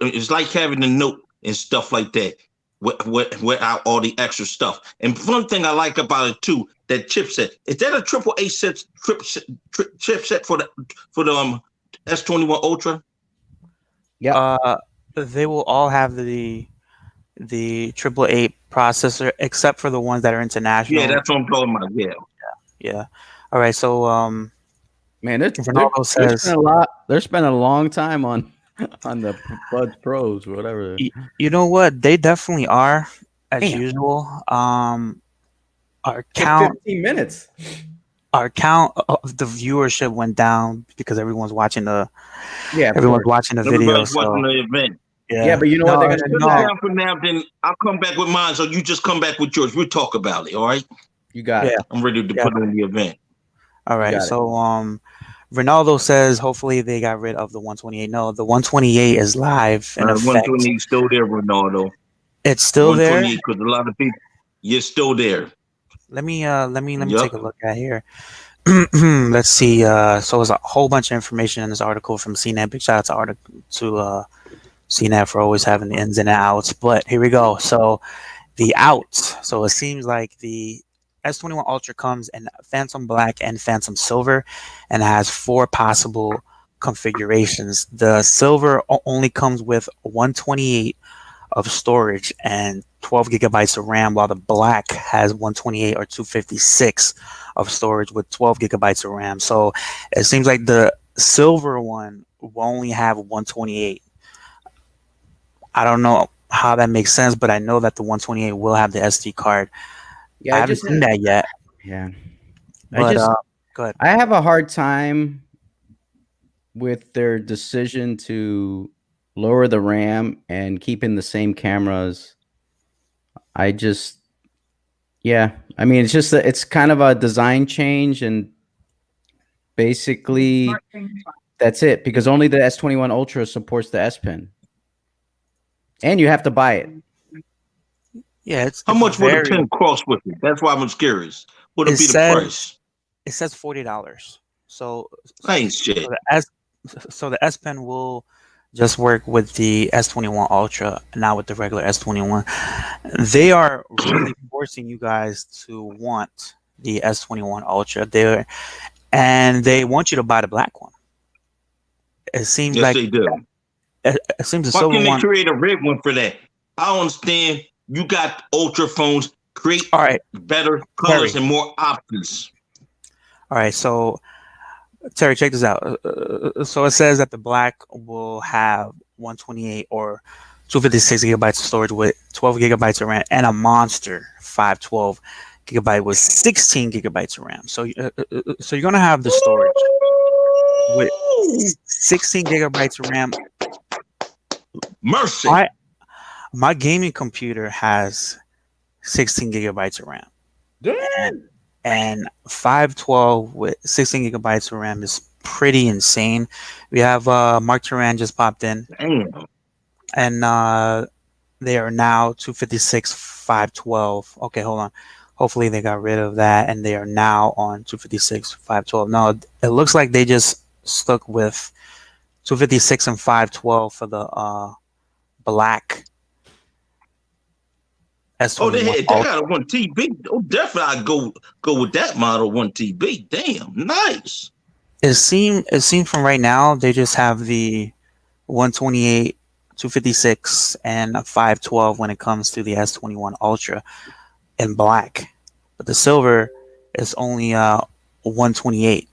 It's like having a note and stuff like that, without all the extra stuff. And one thing I like about it too, that chipset, is that a triple A chipset for the S21 Ultra? Yeah. They will all have the triple eight processor, except for the ones that are Yeah, international. that's what I'm talking about. Yeah. Yeah. All right. So Man, Ronaldo says, they're spending a long time on the Buds Pros or whatever. You know what? They definitely are, as Damn. usual. Our Like count 15 minutes. our count of the viewership went down because everyone's watching the Yeah, of everyone's course. watching the video. Everybody's watching So the event. Yeah, but you know what? They're gonna Put do it that. down for now, then I'll come back with mine. So you just come back with yours. We'll talk about it. All right. You got yeah. it. I'm ready to Yeah. put on the event. All right. got it. So Ronaldo says hopefully they got rid of the 128. No, the 128 is live in effect. 128 still there, Ronaldo. It's still there. 128 because a lot of people, you're still there. Let me Yep. take a look at here. Let's see. So there's a whole bunch of information in this article from CNET. Big shout out to CNET for always having the ins and outs. But here we go. So the outs. So it seems like the S21 Ultra comes in Phantom Black and Phantom Silver, and has 4 possible configurations. The silver only comes with 128 of storage and 12 gigabytes of RAM, while the black has 128 or 256 of storage with 12 gigabytes of RAM. So it seems like the silver one will only have 128. I don't know how that makes sense, but I know that the 128 will have the SD card. Yeah, I haven't seen that yet. Yeah. But go ahead. I have a hard time with their decision to lower the RAM and keeping the same cameras. I mean, it's just it's kind of a design change, and basically that's it, because only the S21 Ultra supports the S Pen, and you have to buy it. Yeah, How much would a pen cost with it? That's why I'm curious. What would be the price? It says $40. So ain't shit. So the S Pen will just work with the S21 Ultra, not with the regular S21. They are really forcing you guys to want the S21 Ultra. And they want you to buy the black one. It seems like they do. It seems the Why silver can't they one. create a red one for that? I don't understand. You got Ultra phones. Create better colors and more options. All right, so Terry, check this out. So it says that the black will have 128 or 256 gigabytes of storage with 12 gigabytes of RAM, and a monster 512 gigabyte with 16 gigabytes of RAM. So you're gonna have the storage with 16 gigabytes of RAM. Mercy. My gaming computer has 16 gigabytes of RAM. And 512 with 16 gigabytes of RAM is pretty insane. We have Mark Turan just popped in. Damn. And they are now 256 512. Okay, hold on. Hopefully they got rid of that, and they are now on 256 512. No, it looks like they just stuck with 256 and 512 for the black S21. Oh, they got a 1 TB. Oh, definitely I'd go with that model 1 TB. Damn, nice. It seemed from right now they just have the 128, 256, and 512 when it comes to the S21 Ultra in black, but the silver is only 128.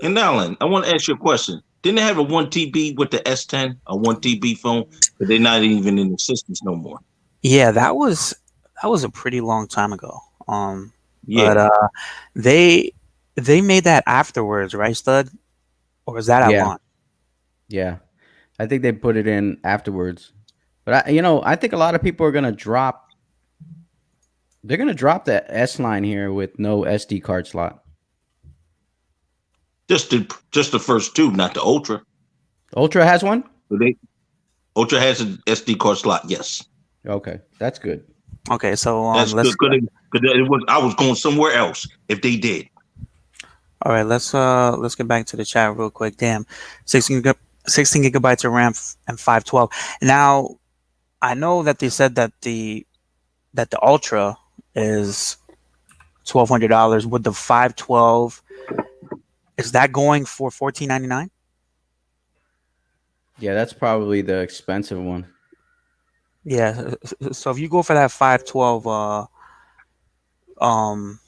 And Alan, I want to ask you a question. Didn't they have a 1 TB with the S10, a 1 TB phone? But they're not even in existence no more. Yeah, that was a pretty long time ago. Yeah. But they made that afterwards, right, Stud? Or was that at launch? Yeah, I think they put it in afterwards. But I think a lot of people are gonna drop. They're gonna drop that S line here with no SD card slot. Just the first two, not the Ultra. Ultra has one? Ultra has an SD card slot, yes. Okay, that's good. Okay, so that's let's good. I was going somewhere else if they did. All right, let's get back to the chat real quick. Damn, 16 gigabytes of RAM and 512. Now I know that they said that the Ultra is $1,200. With the 512, is that going for 1499? Yeah, that's probably the expensive one. Yeah. So if you go for that 512, um,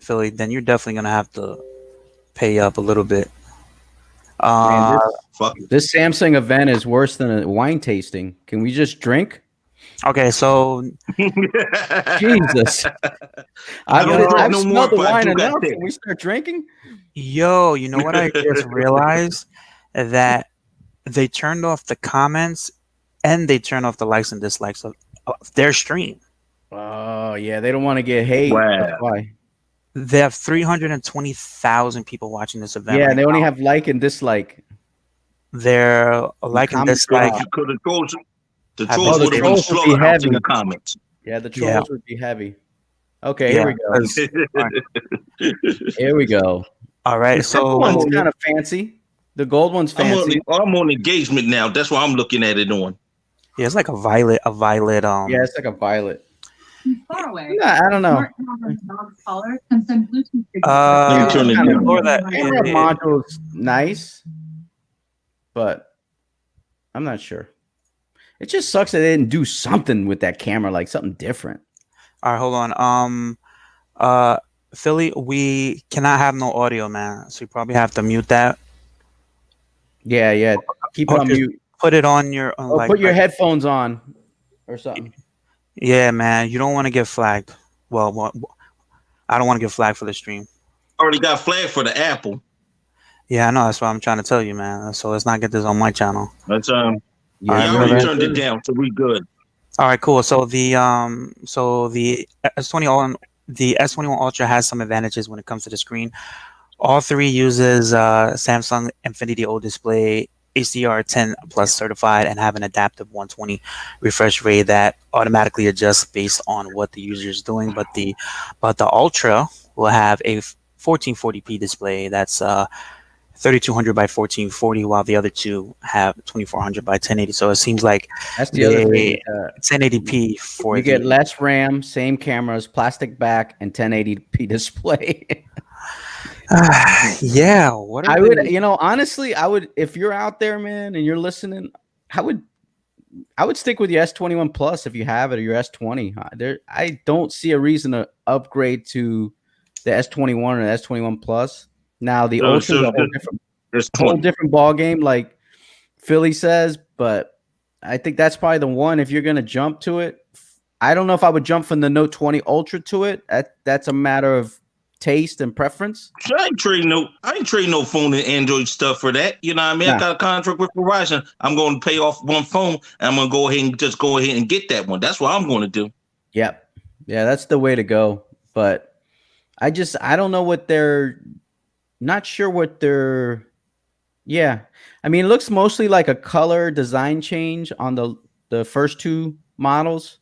Philly, then you're definitely gonna have to pay up a little bit. Man, Uh, Fuck it. this Samsung event is worse than a wine tasting. Can we just drink? okay, so Jesus. I don't drink I've no more, smelled the but I wine do got enough. thick. Can we start drinking? yo, you know what I just realized? That they turned off the comments and they turned off the likes and dislikes of their stream. Oh, yeah. They don't want to get hate. That's Wow. why. They have 320,000 people watching this event Yeah, right they only now. have like and dislike. Their like and comments dislike drop. Because the have trolls Oh, the would have been trolls would be slaughterhouse in heavy. the comments. Yeah, the Yeah. trolls would be heavy. Okay, Yeah, here we go. 'cause- Here we go. all right, The so one's kind of fancy. The gold one's fancy. I'm on engagement now. That's why I'm looking at it on. yeah, it's like a violet. Yeah, it's like a violet. Far away. Yeah, I don't know. Smart camera dog's collar and send Bluetooth signals. Let me turn it Kind of down. ignore that. camera module's nice, but I'm not sure. It just sucks that they didn't do something with that camera, like something different. All right, hold on. Philly, we cannot have no audio, man. So you probably have to mute that. Yeah, yeah. Keep it on just mute. Put it on your. Oh, put your headphones on or something. Yeah, man. You don't want to get flagged. Well, I don't want to get flagged for the stream. Already got flagged for the Apple. Yeah, I know. That's what I'm trying to tell you, man. So let's not get this on my channel. That's Yeah, All I right, already brother. turned it down, so we good. All right, cool. So the the S21 Ultra has some advantages when it comes to the screen. All three uses Samsung Infinity O display, HDR10 plus certified, and have an adaptive 120 refresh rate that automatically adjusts based on what the user is doing. But the Ultra will have a 1440p display that's 3200 by 1440, while the other two have 2400 by 1080. So it seems like that's the other thing. 1080p for You get less RAM, same cameras, plastic back, and 1080p display. yeah. What I would, honestly, I would, if you're out there, man, and you're listening, I would stick with your S21 Plus if you have it, or your S20. I don't see a reason to upgrade to the S21 or the S21 Plus. Now the Ultra is a whole different ball game, like Philly says, but I think that's probably the one if you're gonna jump to it. I don't know if I would jump from the Note 20 Ultra to it. That's a matter of taste and preference. I ain't trading no phone and Android stuff for that. You know what I mean? Nah. I got a contract with Verizon. I'm going to pay off one phone, and I'm going to go ahead and get that one. That's what I'm going to do. Yep. Yeah, that's the way to go. But I don't know what they're not sure what they're. Yeah. I mean, it looks mostly like a color design change on the first two models.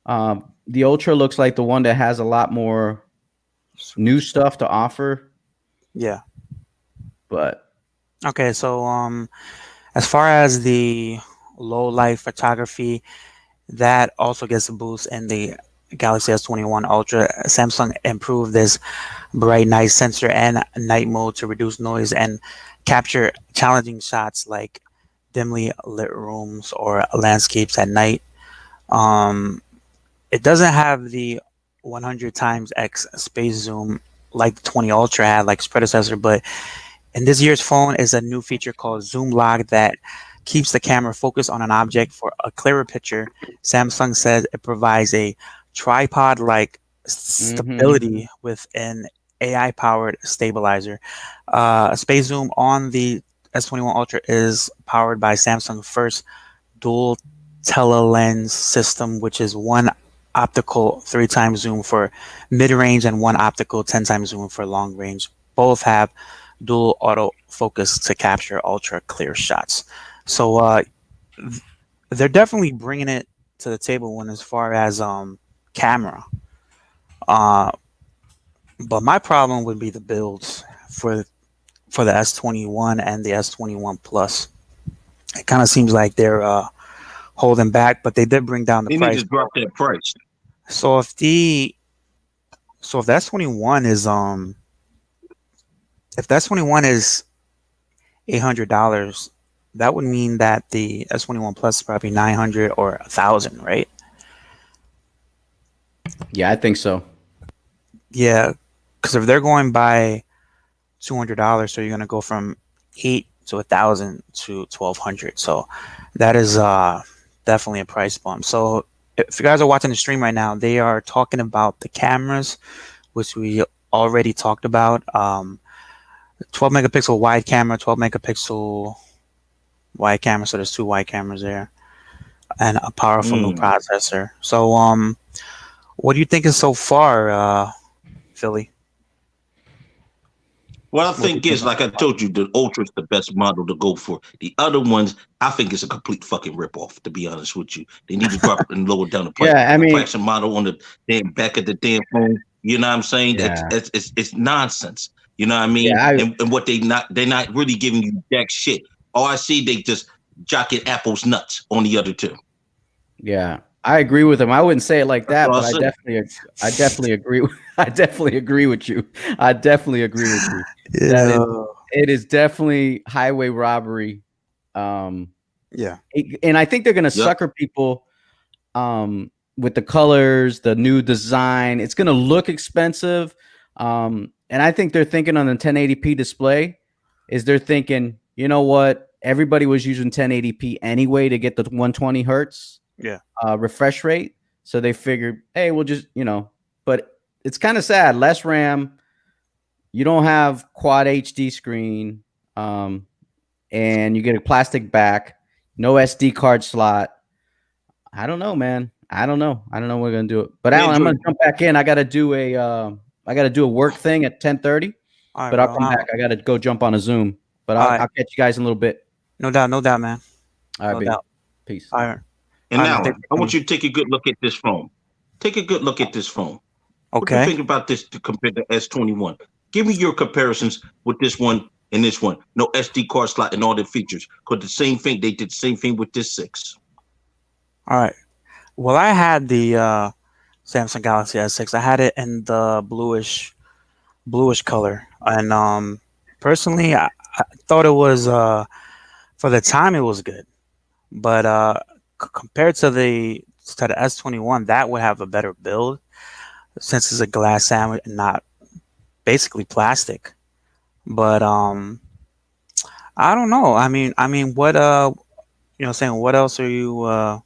The Ultra looks like the one that has a lot more new stuff to offer. Yeah. But okay, so as far as the low light photography, that also gets a boost in the Galaxy S21 Ultra. Samsung improved this bright night sensor and night mode to reduce noise and capture challenging shots like dimly lit rooms or landscapes at night. It doesn't have the 100 times X space zoom like the 20 Ultra had, like its predecessor, but in this year's phone is a new feature called Zoom Log that keeps the camera focused on an object for a clearer picture. Samsung says it provides a tripod-like stability with an AI-powered stabilizer. Space zoom on the S21 Ultra is powered by Samsung's first dual telelens system, which is one optical 3x zoom for mid-range and one optical 10x zoom for long range. Both have dual autofocus to capture ultra clear shots. So they're definitely bringing it to the table when as far as camera. But my problem would be the builds. for the S21 and the S21 Plus. It kind of seems like they're holding back, but they did bring down the They need price. to drop that price. So if the so if the S21 is if the S21 is $800, that would mean that the S21 Plus is probably 900 or 1,000, right? Yeah, I think so. Yeah, because if they're going by $200, so you're gonna go from 8 to 1,000 to 1,200. So that is definitely a price bump. So if you guys are watching the stream right now, they are talking about the cameras, which we already talked about. 12 megapixel wide camera, 12 megapixel wide camera. So there's two wide cameras there, and a powerful new processor. So what do you think is so far, Philly? What I think is, like I told you, the Ultra is the best model to go for. The other ones, I think it's a complete fucking ripoff, to be honest with you. They need to drop and lower down the price. Yeah, I The mean, fraction model on the damn back of the damn phone. You know what I'm saying? Yeah. It's nonsense. You know what I mean? Yeah, and what they're not really giving you jack shit. All I see, they just jocking apples nuts on the other two. yeah, I agree with him. I wouldn't say it like that, That's but all I I definitely agree. I definitely agree with you. I definitely agree with you. Yeah. It is definitely highway robbery. Yeah. And I think they're going to Yep. sucker people with the colors, the new design. It's going to look expensive. And I think they're thinking on the 1080p display is they're thinking, you know what? Everybody was using 1080p anyway to get the 120 hertz refresh rate. So they figured, hey, we'll just, but it's kind of sad. Less RAM. You don't have quad HD screen. And you get a plastic back, no SD card slot. I don't know, man. I don't know what we're gonna do. But Alan, I'm gonna jump back in. I gotta do a work thing at 10:30. All right, But I'll bro. come back. I gotta go jump on a Zoom. But I'll catch you guys in a little bit. No doubt, man. All right, No baby. doubt. Peace. All right. And now, I want you to take a good look at this phone. Take a good look at this phone. What do you Okay. think about this compared to S21? Give me your comparisons with this one and this one. No SD card slot and all the features. Because the same thing, they did the same thing with this 6. All right. Well, I had the Samsung Galaxy S6. I had it in the bluish color, and personally, I thought it was for the time it was good, but compared to the S21, that would have a better build since it's a glass sandwich and not basically plastic. But I don't know. I mean, what saying what else are you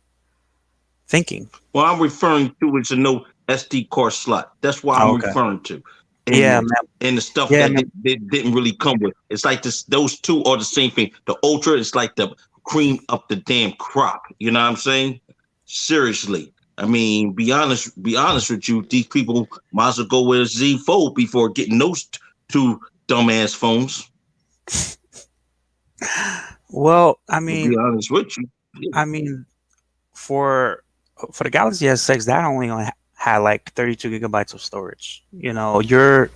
thinking? Well, I'm referring to is a no SD card slot. That's what I'm referring to. And, Yeah, man. And the stuff Yeah, that they didn't really come with. It's like this. Those two are the same thing. The Ultra is like the cream up the damn crop. You know what I'm saying? Seriously. I mean, be honest with you. These people might as well go with a Z Fold before getting those two dumbass phones. Well, I mean, to be honest with you. I mean, for the Galaxy S6, that only had like 32 gigabytes of storage. You're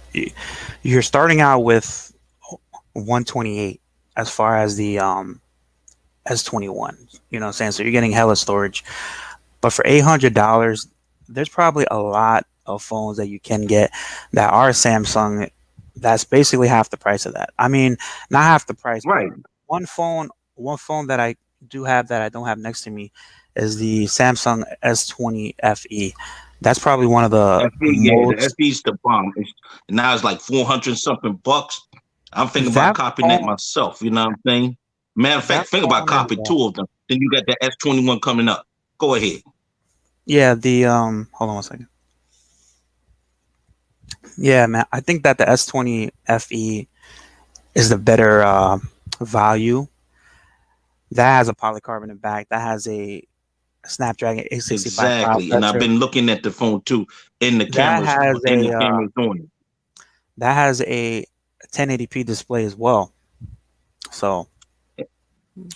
starting out with 128 as far as the S21. You know what I'm saying? So you're getting hella storage. But for $800, there's probably a lot of phones that you can get that are Samsung. That's basically half the price of that. I mean, not half the price, right? One phone that I do have that I don't have next to me is the Samsung S20 FE. That's probably one of the the FE's the bomb. Now it's like 400 something bucks. I'm thinking about copying that myself. You know what I'm saying? Matter of fact, think about copying 2 of them. Then you got the S21 coming up. Go ahead. Yeah, the hold on one second. Yeah, man, I think that the S20 FE is the better value. That has a polycarbonate back. That has a Snapdragon 865 exactly, and I've been looking at the phone too. In the cameras, the cameras on it. That has a 1080p display as well. So,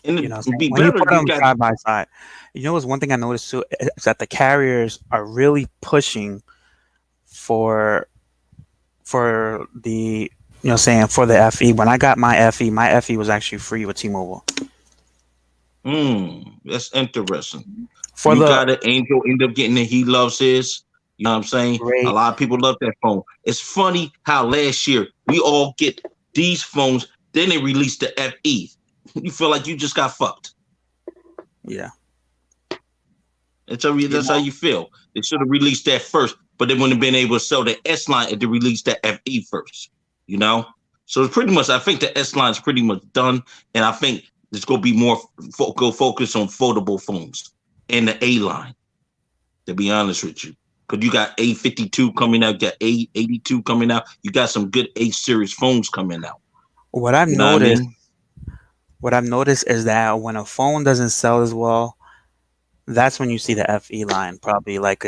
when you put them side by side, what's one thing I noticed too is that the carriers are really pushing for the You know, what I'm saying for the FE. When I got my FE was actually free with T-Mobile. That's interesting. For You the got an Angel end up getting it. He loves his. You know what I'm saying? A great, lot of people love that phone. It's funny how last year we all get these phones, then they released the FE. You feel like you just got fucked. yeah, you That's how know, you feel. They should have released that first, but they wouldn't have been able to sell the S line if they released the FE first. You know? So it's pretty much, I think the S line is pretty much done. And I think there's going to be more go focus on foldable phones and the A line, to be honest with you. Because you got A52 coming out, you got A82 coming out. You got some good A series phones coming out. what I've You know what I noticed, mean? what I've noticed is that when a phone doesn't sell as well, that's when you see the FE line, probably like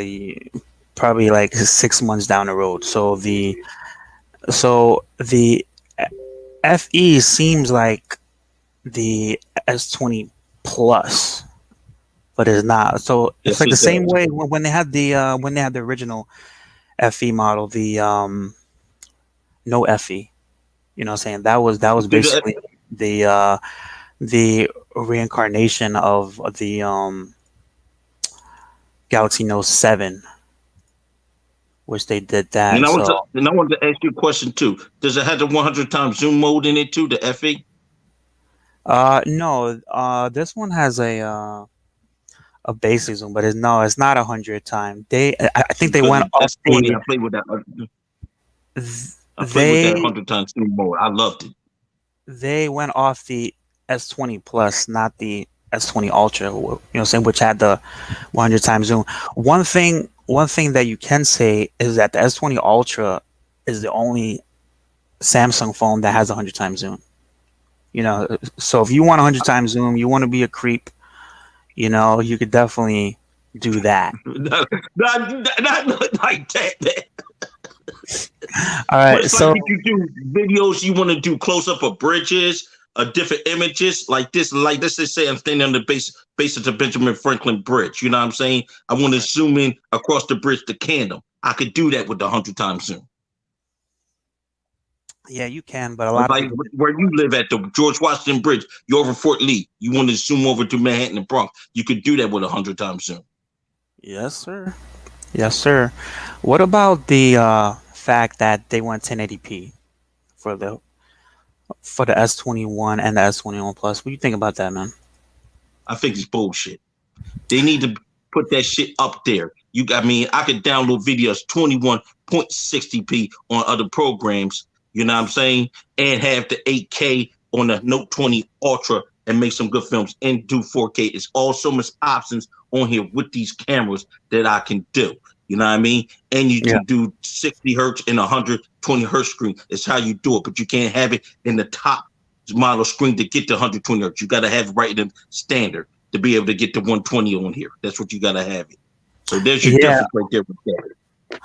6 months down the road. So the FE seems like the S20 Plus, but it's not. So it's Yes, like the it same does. way when they had the original FE model, the no FE. You know what I'm saying? That was Do the basically the uh the reincarnation of the Galaxy Note 7, which they did that. So And I wanted to ask you a question too. Does it have the 100 times zoom mode in it too, the FE? no, this one has a basic zoom, but it's not 100 times. I think they Because went the off S20, I played with that. I played with that they 100 times zoom mode. I loved it. they went off the S20 Plus, not the S20 Ultra. You know what I'm saying, which had the 100 times zoom. One thing that you can say is that the S20 Ultra is the only Samsung phone that has 100 times zoom. You know, so if you want 100 times zoom, you want to be a creep, you could definitely do that. Not like that, man. All But right, it's like so if you do videos, you want to do close up of bridges, different images like this. Like let's just say I'm standing on the base of the Benjamin Franklin Bridge. You know what I'm saying? I want to zoom in across the bridge to Candle. I could do that with the 100 times zoom. yeah, you can, but a Or lot of like people. where you live at the George Washington Bridge, you're over Fort Lee. You want to zoom over to Manhattan and Bronx. You could do that with 100 times zoom. Yes, sir. Yes, sir. What about the fact that they went 1080p for the S21 and the S21 Plus? What do you think about that, man? I think it's bullshit. They need to put that shit up there. I mean, I could download videos 21.60p on other programs, you know what I'm saying? And have the 8K on the Note 20 Ultra and make some good films and do 4K. It's all so much options on here with these cameras that I can do. You know what I mean? And you Yeah. can do 60 hertz and 120 hertz screen. It's how you do it, but you can't have it in the top model screen to get to 120 hertz. You got to have it right in the standard to be able to get to 120 on here. That's what you got to have it. So there's your Yeah. difference right there with that.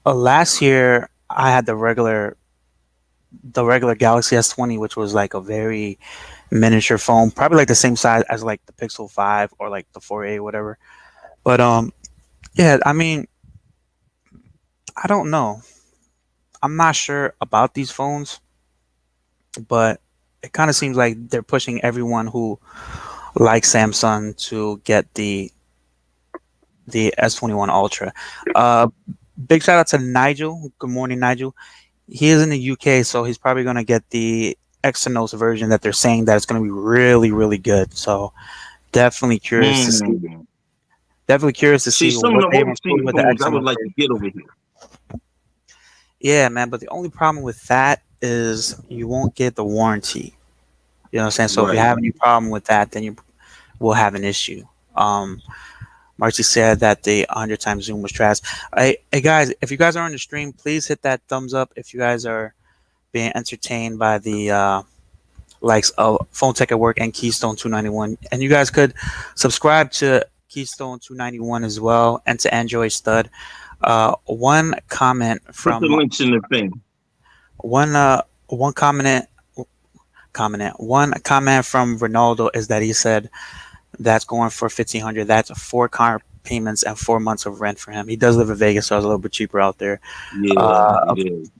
Last year I had the regular Galaxy S20, which was like a very miniature phone, probably like the same size as like the Pixel 5 or like the 4A, whatever. But yeah, I mean, I don't know. I'm not sure about these phones, but it kind of seems like they're pushing everyone who likes Samsung to get the S21 Ultra. Uh, Big shout out to Nigel. Good morning, Nigel. He is in the UK, so he's probably going to get the Exynos version that they're saying that it's going to be really, really good. So definitely curious to see. Mm. Definitely curious to See, see some of what the they've overseas included with the phones I would Exynos like to version. get over here. Yeah, man. But the only problem with that is you won't get the warranty. You know what I'm saying? So if you Right. have any problem with that, then you will have an issue. Um, Marcy said that the 100 times zoom was trash. Hey guys, if you guys are on the stream, please hit that thumbs up if you guys are being entertained by the likes of Phone Tech at Work and Keystone 291. And you guys could subscribe to Keystone 291 as well and to Android Stud. One comment Put the from links in the thing. one comment from Ronaldo is that he said that's going for 1,500. That's four car payments and 4 months of rent for him. He does live in Vegas, so it's a little bit cheaper out there. Yeah, Uh, it is.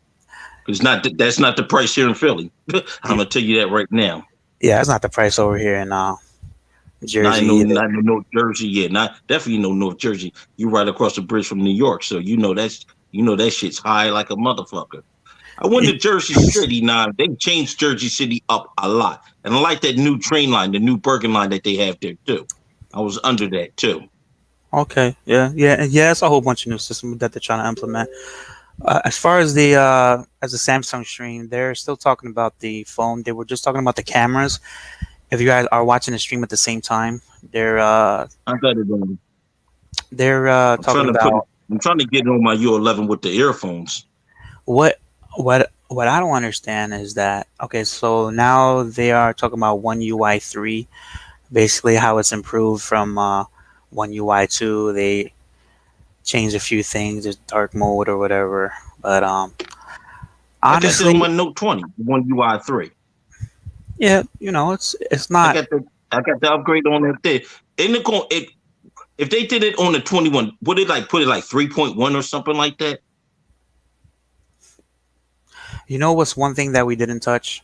It's not that's not the price here in Philly. I'm gonna tell you that right now. Yeah, it's not the price over here in Not in Jersey no, either. not in North Jersey yet. Not definitely no North Jersey. You right across the bridge from New York, so you know that shit's high like a motherfucker. I went to Jersey City now. They changed Jersey City up a lot, and I like that new train line, the new Bergen line that they have there too. I was under that too. Okay, yeah. It's a whole bunch of new systems that they're trying to implement. As far as the Samsung stream, they're still talking about the phone. They were just talking about the cameras. If you guys are watching the stream at the same time, they're uh, I got it on. they're I'm talking trying to put it. about I'm trying to get it on my U11 with the earphones. what what I don't understand is that okay, so now they are talking about One UI 3, basically how it's improved from One UI 2. They changed a few things, there's dark mode or whatever, but I got that on my honestly, Note 20, One UI 3. yeah, it's I not. got the I got the upgrade on that there. Ain't it going? If they did it on the 21, would it like put it like 3.1 or something like that? You know what's one thing that we didn't touch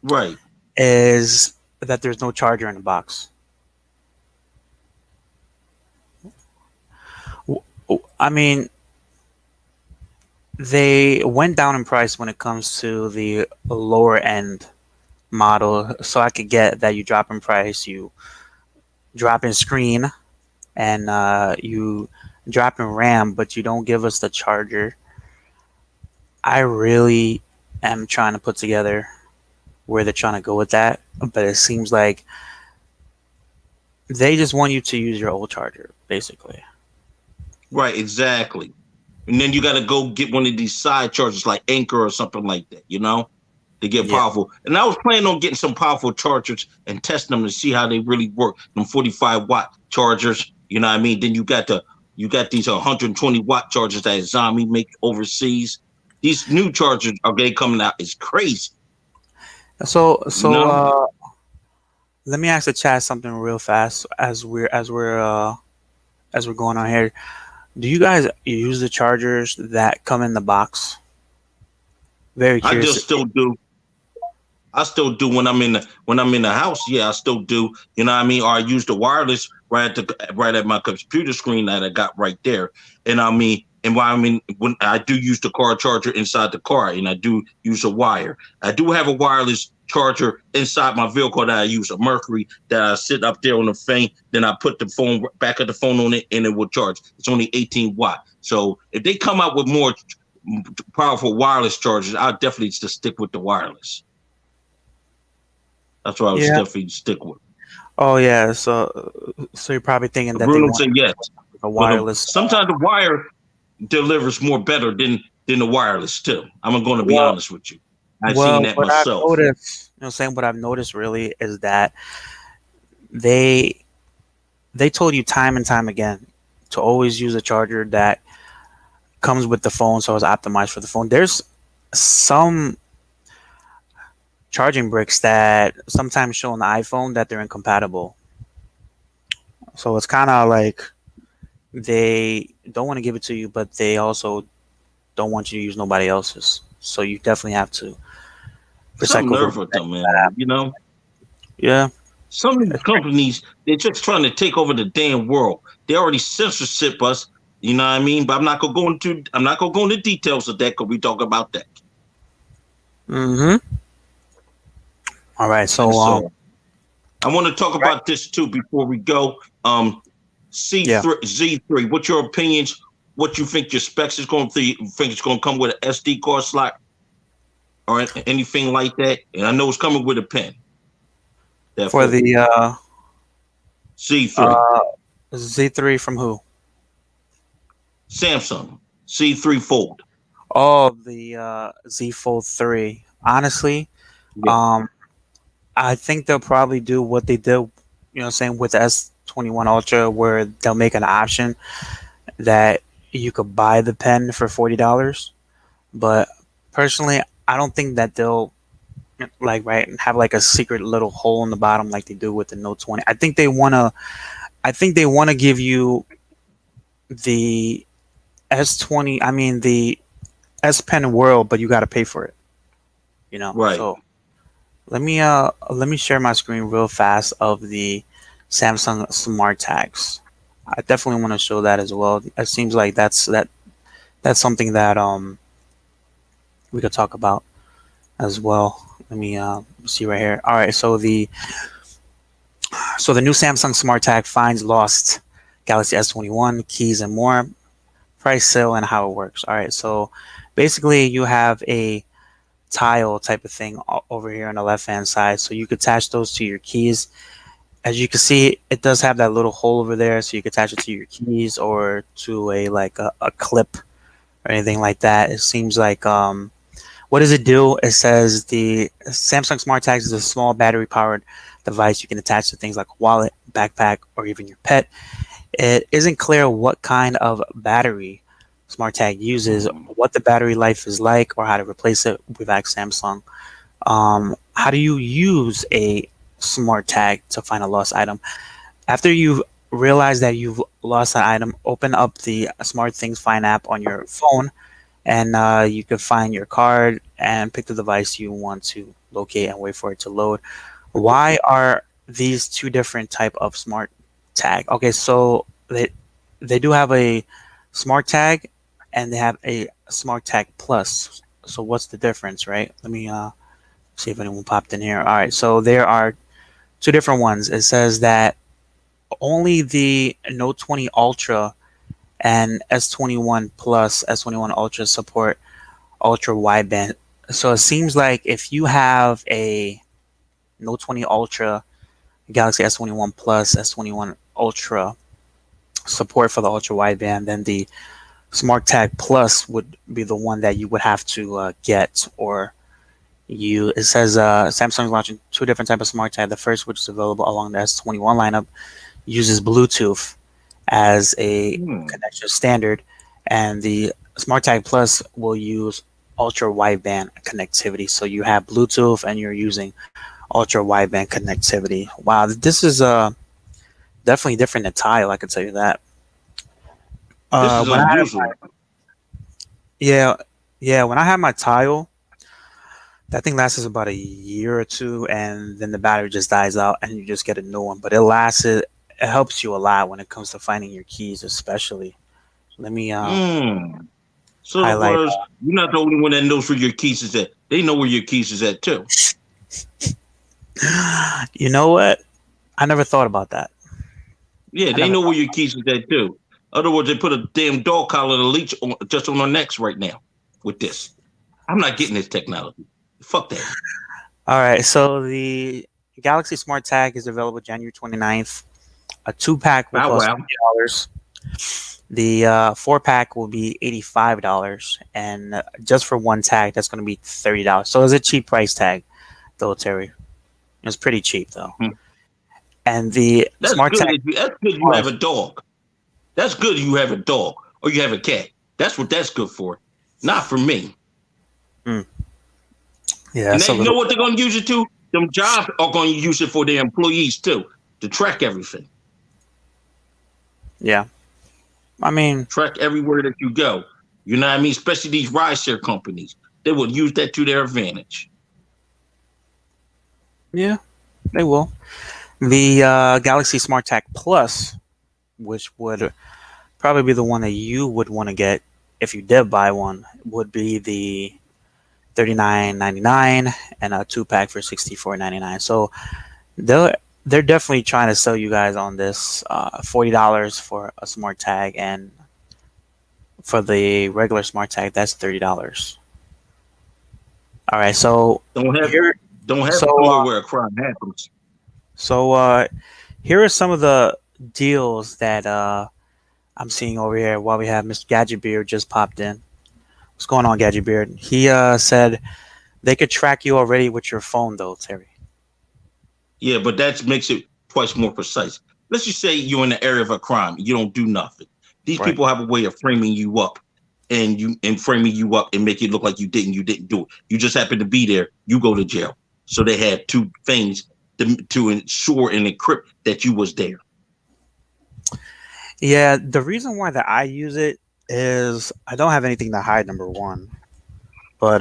Right. is that there's no charger in the box. I mean, they went down in price when it comes to the lower end model, so I could get that you drop in price, you drop in screen, and you drop in RAM, but you don't give us the charger. I really am trying to put together where they're trying to go with that, but it seems like they just want you to use your old charger, basically. Right, exactly. And then you got to go get one of these side chargers like Anchor or something like that, to get Yeah. powerful. And I was planning on getting some powerful chargers and testing them to see how they really work. Them 45-watt chargers, you know what I mean? Then you got these 120-watt chargers that Zombie make overseas. These new chargers are they coming out is crazy, So, you so know? uh, let me ask the chat something real fast as we're going on here. Do you guys use the chargers that come in the box? Very I curious. just still do. I still do when I'm in the house. Yeah, I still do. You know what I mean? Or I use the wireless right at my computer screen that I got right there. And I mean, and while I mean when I do use the car charger inside the car, and I do use a wire. I do have a wireless charger inside my vehicle that I use a Mercury that I sit up there on the thing. Then I put the phone back of the phone on it, and it will charge. It's only 18 watt. So if they come out with more powerful wireless chargers, I'll definitely just stick with the wireless. That's what I would Yeah. definitely stick with. Oh yeah. So you're probably thinking that they Bruno want said yes, a but wireless. sometimes the wire delivers more better than the wireless too. I'm going to be Well, honest with you. I've seen that what I've myself. noticed, saying what I've noticed really is that they they told you time and time again to always use a charger that comes with the phone, so it's optimized for the phone. There's some charging bricks that sometimes show on the iPhone that they're incompatible. So it's kind of like they don't want to give it to you, but they also don't want you to use nobody else's. So you definitely have to Some recycle nerve from with them, man. Yeah. Some of these companies, they're just trying to take over the damn world. They already censorship us, you know what I mean? But I'm not gonna go into details of that because we talk about that. Mm-hmm. All right. And So so I want to talk right. about this too before we go. Yeah. C3 Z3. What's your opinions? What you think your specs is going to be? You think it's going to come with an SD card slot or anything like that? And I know it's coming with a pen. For Therefore, the C3 uh Z3 from who? Samsung C3 Fold. Oh, the Z Fold 3. Honestly, Yeah. I think they'll probably do what they did, saying with the S21 Ultra, where they'll make an option that you could buy the pen for $40. But personally, I don't think that they'll have like a secret little hole in the bottom like they do with the Note 20. I think they want to give you the S20, I mean the S Pen World, but you got to pay for it. You know. Right. So let me share my screen real fast of the Samsung Smart Tags. I definitely want to show that as well. It seems like that's something that we could talk about as well. Let me see right here. All right, so the new Samsung Smart Tag finds lost Galaxy S21 keys and more, price, sale, and how it works. All right, so basically you have a tile type of thing over here on the left hand side, so you could attach those to your keys. As you can see, it does have that little hole over there, so you can attach it to your keys or to a clip or anything like that. It seems like what does it do? It says the Samsung Smart Tags is a small battery powered device you can attach to things like a wallet, backpack, or even your pet. It isn't clear what kind of battery Smart Tag uses, what the battery life is like, or how to replace it. We've asked Samsung. How do you use a Smart Tag to find a lost item? After you realize that you've lost an item, open up the Smart Things Find app on your phone, and you can find your card and pick the device you want to locate and wait for it to load. Why are these two different type of Smart Tag? Okay, so they do have a Smart Tag and they have a Smart Tag Plus. So what's the difference, right? Let me see if anyone popped in here. All right, so there are two different ones. It says that only the Note 20 Ultra and S21 Plus, S21 Ultra support ultra wideband. So it seems like if you have a Note 20 Ultra, Galaxy S21 Plus, S21 Ultra support for the ultra wideband, then the Smart Tag Plus would be the one that you would have to get. Or you, it says Samsung is launching two different types of Smart Tag. The first, which is available along the S21 lineup, uses Bluetooth as a connection standard, and the Smart Tag Plus will use ultra wideband connectivity. So you have Bluetooth and you're using ultra wideband connectivity. Wow, this is definitely different than Tile, I can tell you that. This is When I had unusual. yeah, yeah, when I had my Tile, that thing lasts about a year or two, and then the battery just dies out, and you just get a new one. But it helps you a lot when it comes to finding your keys, especially. Let me Mm. So the highlight. words, you're not the only one that knows where your keys is at. They know where your keys is at too. You know what? I never thought about that. Yeah, I they never know where thought. your keys is at too. Other words, they put a damn dog collar to leech on, just on our necks right now with this. I'm not getting this technology. Fuck that. All right, so the Galaxy Smart Tag is available January 29th. A two pack will Wow, cost wow. $50. The four pack will be $85, and just for one tag, that's going to be $30. So it's a cheap price tag, though, Terry. It's pretty cheap though. Hmm. And the That's Smart good. Tag That's good. You have Plus. a dog. That's good. You have a dog or you have a cat. That's what that's good for. Not for me. Mm, yeah, And that's a then you know little. what they're going to use it to? Them jobs are going to use it for their employees too to track everything, Yeah, I mean, track everywhere that you go. You know what I mean? Especially these rideshare companies, they will use that to their advantage. yeah, they will. The Galaxy Smart Tag Plus, which would probably be the one that you would want to get if you did buy one, would be the 39.99 and a two pack for 64.99. So they're they're definitely trying to sell you guys on this $40 for a smart tag, and for the regular smart tag that's $30. All right, so Don't have here don't have so somewhere where a crime happens. so uh here are some of the deals that I'm seeing over here while we have Mr. Gadget Beard just popped in. What's going on, Gadget Beard? He said they could track you already with your phone though, Terry. Yeah, but that makes it twice more precise. Let's just say you're in the area of a crime, you don't do nothing. These Right. people have a way of framing you up and framing you up and make it look like you didn't do it. You just happen to be there, you go to jail. So they had two things to ensure and encrypt that you was there. Yeah, the reason why that I use it is I don't have anything to hide, number one. But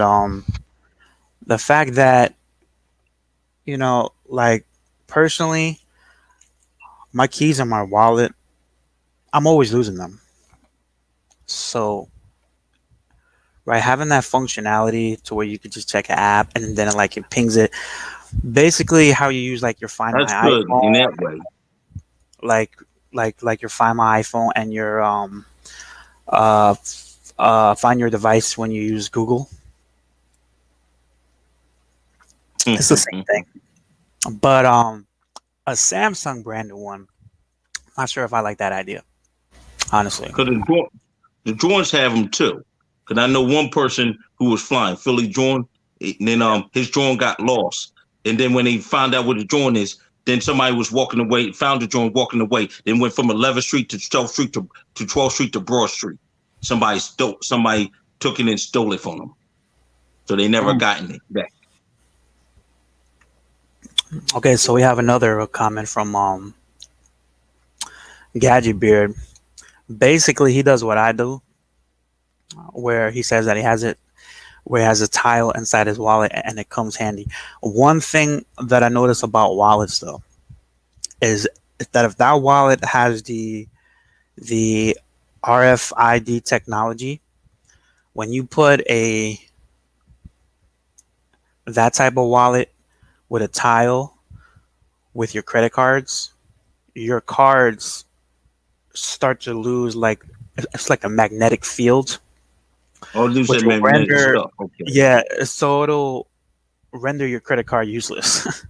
the fact that like personally, my keys in my wallet, I'm always losing them. So right, having that functionality to where you could just check an app and then like it pings it, basically how you use like your Find That's My good in iPhone, that way. like your Find My iPhone and your uh Find Your Device when you use Google. It's the same thing, but a Samsung branded one. Not sure if I like that idea, honestly. Because the drones have them too. Because I know one person who was flying, Philly drone, and then his drone got lost. And then when they found out what the drone is, then somebody was walking away, found the drone walking away, then went from 11th Street to 12th Street to 12th Street to Broad Street. Somebody took it and stole it from them. So they never Mm. gotten it back. Okay, so we have another comment from Gadget Beard. Basically, he does what I do, where he says that he has it where he has a tile inside his wallet and it comes handy. One thing that I notice about wallets though is that if that wallet has the RFID technology, when you put a that type of wallet with a tile with your credit cards, your cards start to lose like it's like a magnetic field, Oh, you which said will magnetic render stuff. Okay. yeah, so it'll render your credit card useless.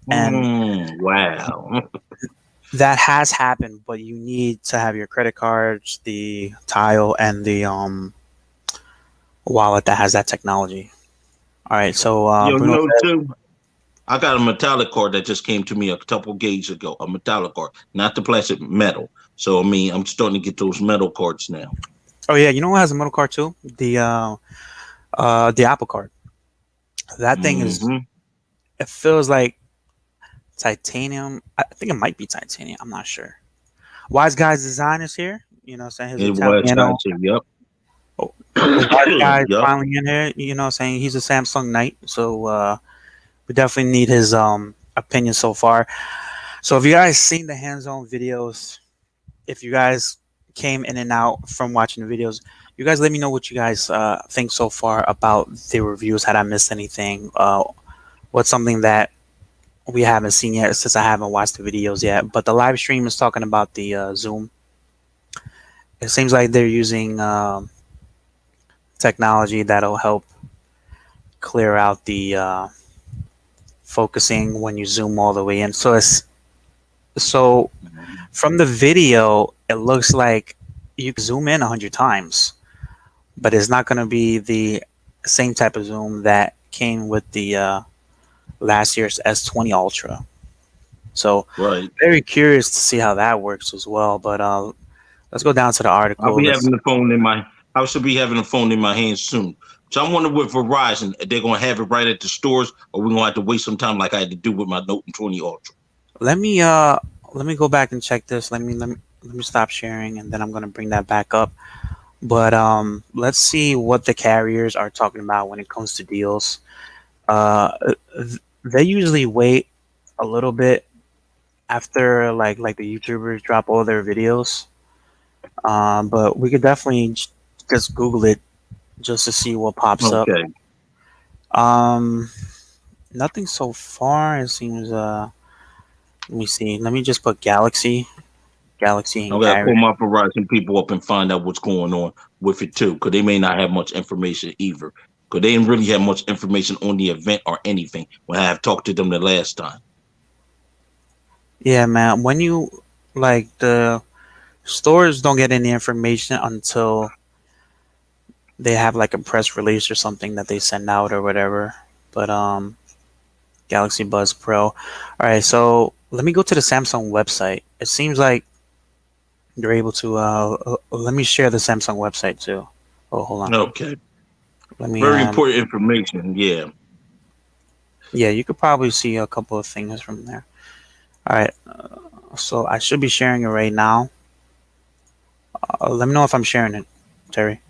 And Wow. that has happened, but you need to have your credit cards, the tile, and the wallet that has that technology. All right, so Yo, Bruno says, too, I got a metallic card that just came to me a couple days ago. A metallic card, not the plastic, metal. So I mean, I'm starting to get those metal cards now. "Oh yeah, you know what has a metal card too? The Apple Card. That thing is Hmm. it feels like titanium. I think it might be titanium. I'm not sure. Wise Guys Design is here. Saying his It was got Italiano. to. Yep. Oh, Wise Guy Yep. finally in here. Saying he's a Samsung Knight. So we definitely need his opinion so far. So if you guys seen the hands-on videos, if you guys came in and out from watching the videos, you guys let me know what you guys think so far about the reviews. Had I missed anything? What's something that we haven't seen yet since I haven't watched the videos yet? But the live stream is talking about the Zoom. It seems like they're using technology that'll help clear out the focusing when you zoom all the way in. So from the video, it looks like you can zoom in 100 times, but it's not going to be the same type of zoom that came with the last year's S20 Ultra. So Right. very curious to see how that works as well. But let's go down to the I'll article. be Let's having the phone in my. I should be having the phone in my hand soon. So I'm wondering with Verizon, they're gonna have it right at the stores, or we're gonna have to wait some time, like I had to do with my Note 20 Ultra. let me go back and check this. Let me stop sharing, and then I'm gonna bring that back up. But let's see what the carriers are talking about when it comes to deals. They usually wait a little bit after like the YouTubers drop all their videos. But we could definitely just Google it just to see what pops up. Okay. Um, Nothing so far. It seems. Let me see. Let me just put Galaxy I and gotta carrier. call my Verizon people up and find out what's going on with it too, because they may not have much information either. Because they didn't really have much information on the event or anything when I have talked to them the last time. Yeah, man. When you like the stores don't get any information until they have like a press release or something that they send out or whatever. But Galaxy Buds Pro. All right, so let me go to the Samsung website. It seems like they're able to. Let me share the Samsung website too. Oh, hold on. Okay. Let me. Very important information. Yeah. Yeah, you could probably see a couple of things from there. All right, so I should be sharing it right now. Let me know if I'm sharing it, Terry.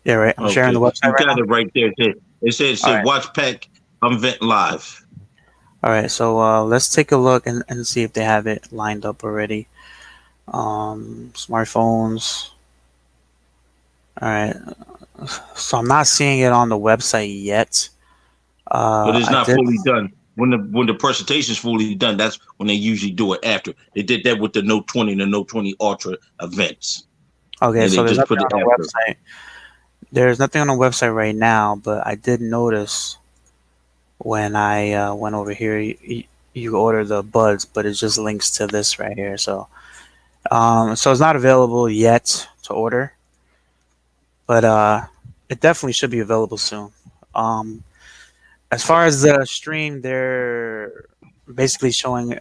Yeah, right. I'm sharing Okay, the website you right got now. it right there. It All said right. watch pack Unvent live. All right. So let's take a look and see if they have it lined up already. Smartphones. All right. So I'm not seeing it on the website yet. But it's I not did. fully done. When the presentation is fully done, that's when they usually do it after. They did that with the Note 20 and the Note 20 Ultra events. Okay. And So they there's just nothing put on it the after. website. There's nothing on the website right now, but I did notice when I went over here, you order the buds, but it just links to this right here. So it's not available yet to order, but it definitely should be available soon. Um, as far as the stream, they're basically showing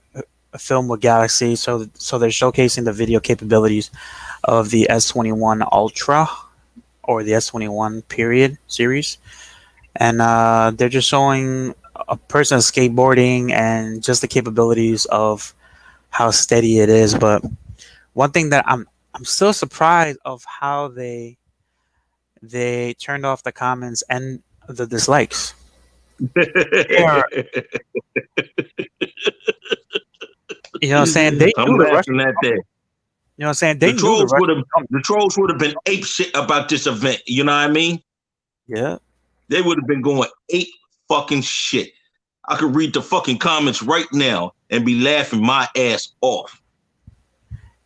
a film with Galaxy, so they're showcasing the video capabilities of the S21 Ultra or the S21 period series, and they're just showing a person skateboarding and just the capabilities of how steady it is. But one thing that I'm still surprised of how they turned off the comments and the dislikes. They are, you know what I'm saying? They I'm knew the Russian. laughing at that. You know what I'm saying? The They knew the trolls would Russian have was coming. the trolls would have been ape shit about this event. You know what I mean? Yeah, They would have been going ape fucking shit. I could read the fucking comments right now and be laughing my ass off.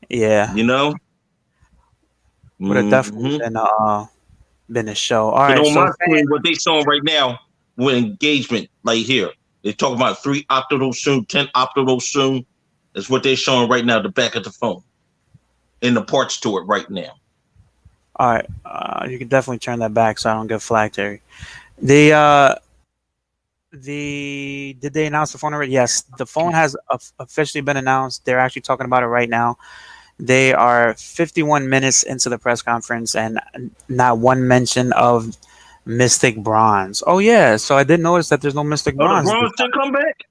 yeah. You know? Would have definitely Mm-hmm. been a show. All But right, on so my screen, what they showing right now with engagement, like here, they talking about 3 optical soon, 10 optical soon. That's what they're showing right now, the back of the phone. And the parts to it right now. all right, you can definitely turn that back so I don't get flagged, Terry. The did they announce the phone already? Yes, the phone has officially been announced. They're actually talking about it right now. They are 51 minutes into the press conference and not one mention of Mystic Bronze. Oh yeah, so I did notice that there's no Mystic Oh, the Bronze. bronze to come back?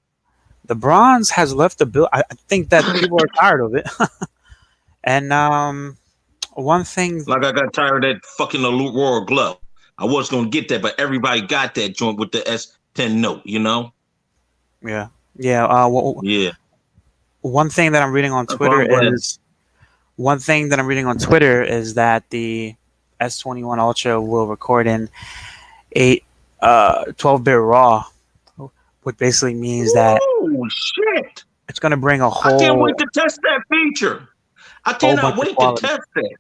The Bronze has left the bill. I think that people are tired of it. And one thing, Like I got tired of that fucking Aurora glove. I was gonna get that, but everybody got that joint with the S10 Note, you know? yeah, yeah. Yeah. One thing that I'm reading on That's why Twitter I'm glad. is one thing that I'm reading on Twitter is that the S21 Ultra will record in 12-bit RAW, which basically means that Oh shit. it's going to bring a I can't wait whole to test that feature. I whole cannot bunch of wait to quality. test that.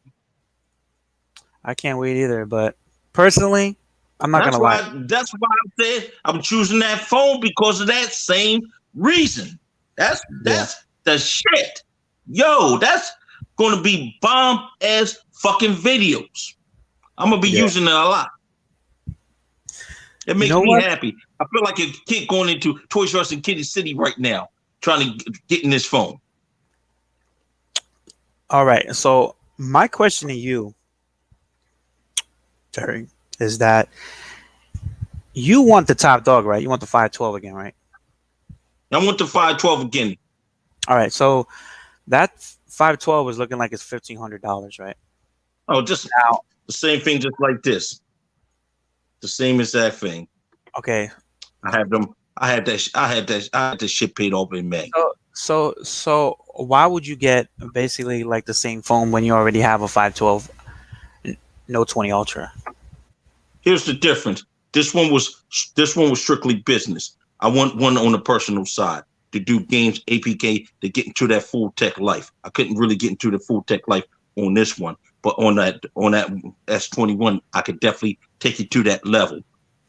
I can't wait either, but personally, I'm not gonna lie. That's why I said I'm choosing that phone because of that same reason. That's Yeah, that's the shit. Yo, that's gonna be bomb ass fucking videos. I'm gonna be yeah. using it a lot. It You makes know me what? happy. I feel like a kid going into Toys R Us and Kitty City right now, trying to get in this phone. All right. So my question to you, Terry, is that you want the top dog, right? You want the 512 again, right? I want the 512 again. All right. So that 512 is looking like it's $1,500, right? Oh, just Now, the same thing, just like this. The same exact thing. okay. I have them. I had that. I had this shit paid off in May. So why would you get basically like the same phone when you already have a 512 Note 20 Ultra? Here's the difference. This one was strictly business. I want one on the personal side to do games, APK, to get into that full tech life. I couldn't really get into the full tech life on this one, but on that S21, I could definitely take it to that level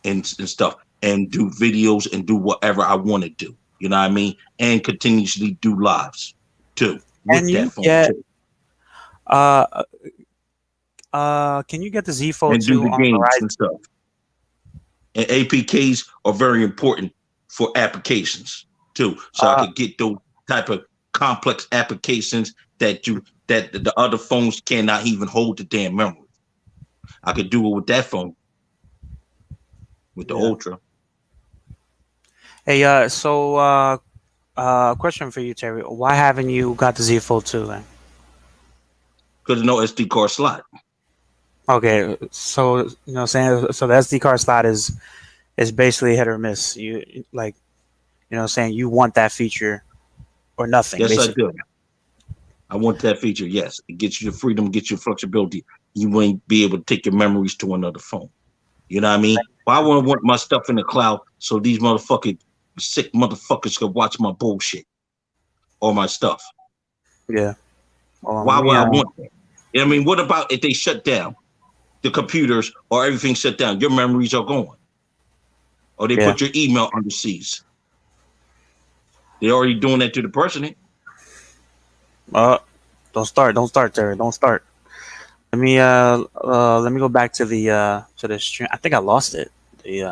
and stuff and do videos and do whatever I want to do. You know what I mean? And continuously do lives too Can with that you phone get too, uh can you get the Z Fold and do 2 the on games Verizon? and stuff. And APKs are very important for applications too. So I Uh, could get those type of complex applications that the other phones cannot even hold the damn memory. I could do it with that phone, with the yeah. Ultra. Hey, question for you, Terry. Why haven't you got the Z Fold 2 then? Because no SD card slot. Okay, so saying so the SD card slot is basically hit or miss. You like saying you want that feature or nothing, Yes, I basically. do. I want that feature. Yes, it gets you the freedom, gets you flexibility. You won't be able to take your memories to another phone. You know what I mean? Well, I want my stuff in the cloud so these motherfucking sick motherfuckers can watch my bullshit or my stuff. Yeah. Hold on, let Why me would I want that? I mean, what about if they shut down the computers or everything shut down? Your memories are gone. Or they yeah. put your email under cease. They're already doing that to the president. Uh, don't start, Terry. Don't start. Let me go back to the stream. I think I lost it. The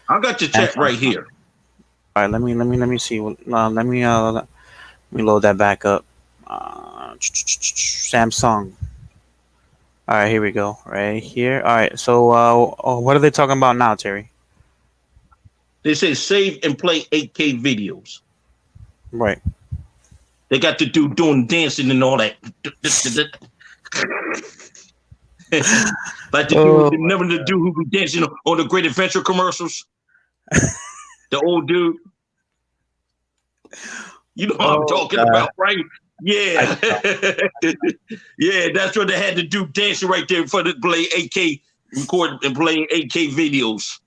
I got your chat Samsung right one. here. All right, let me see. Let me load that back up. Samsung. All right, here we go. Right here. All right. So, what are they talking about now, Terry? They say save and play 8K videos. Right. They got the dude doing dancing and all that. Like the dude, Oh, remember the dude who be dancing on the Great Adventure commercials? The old dude. You know what I'm oh talking God. about, right? I, Yeah. Yeah, that's what they had to do dancing right there for the play 8K, record and playing 8K videos.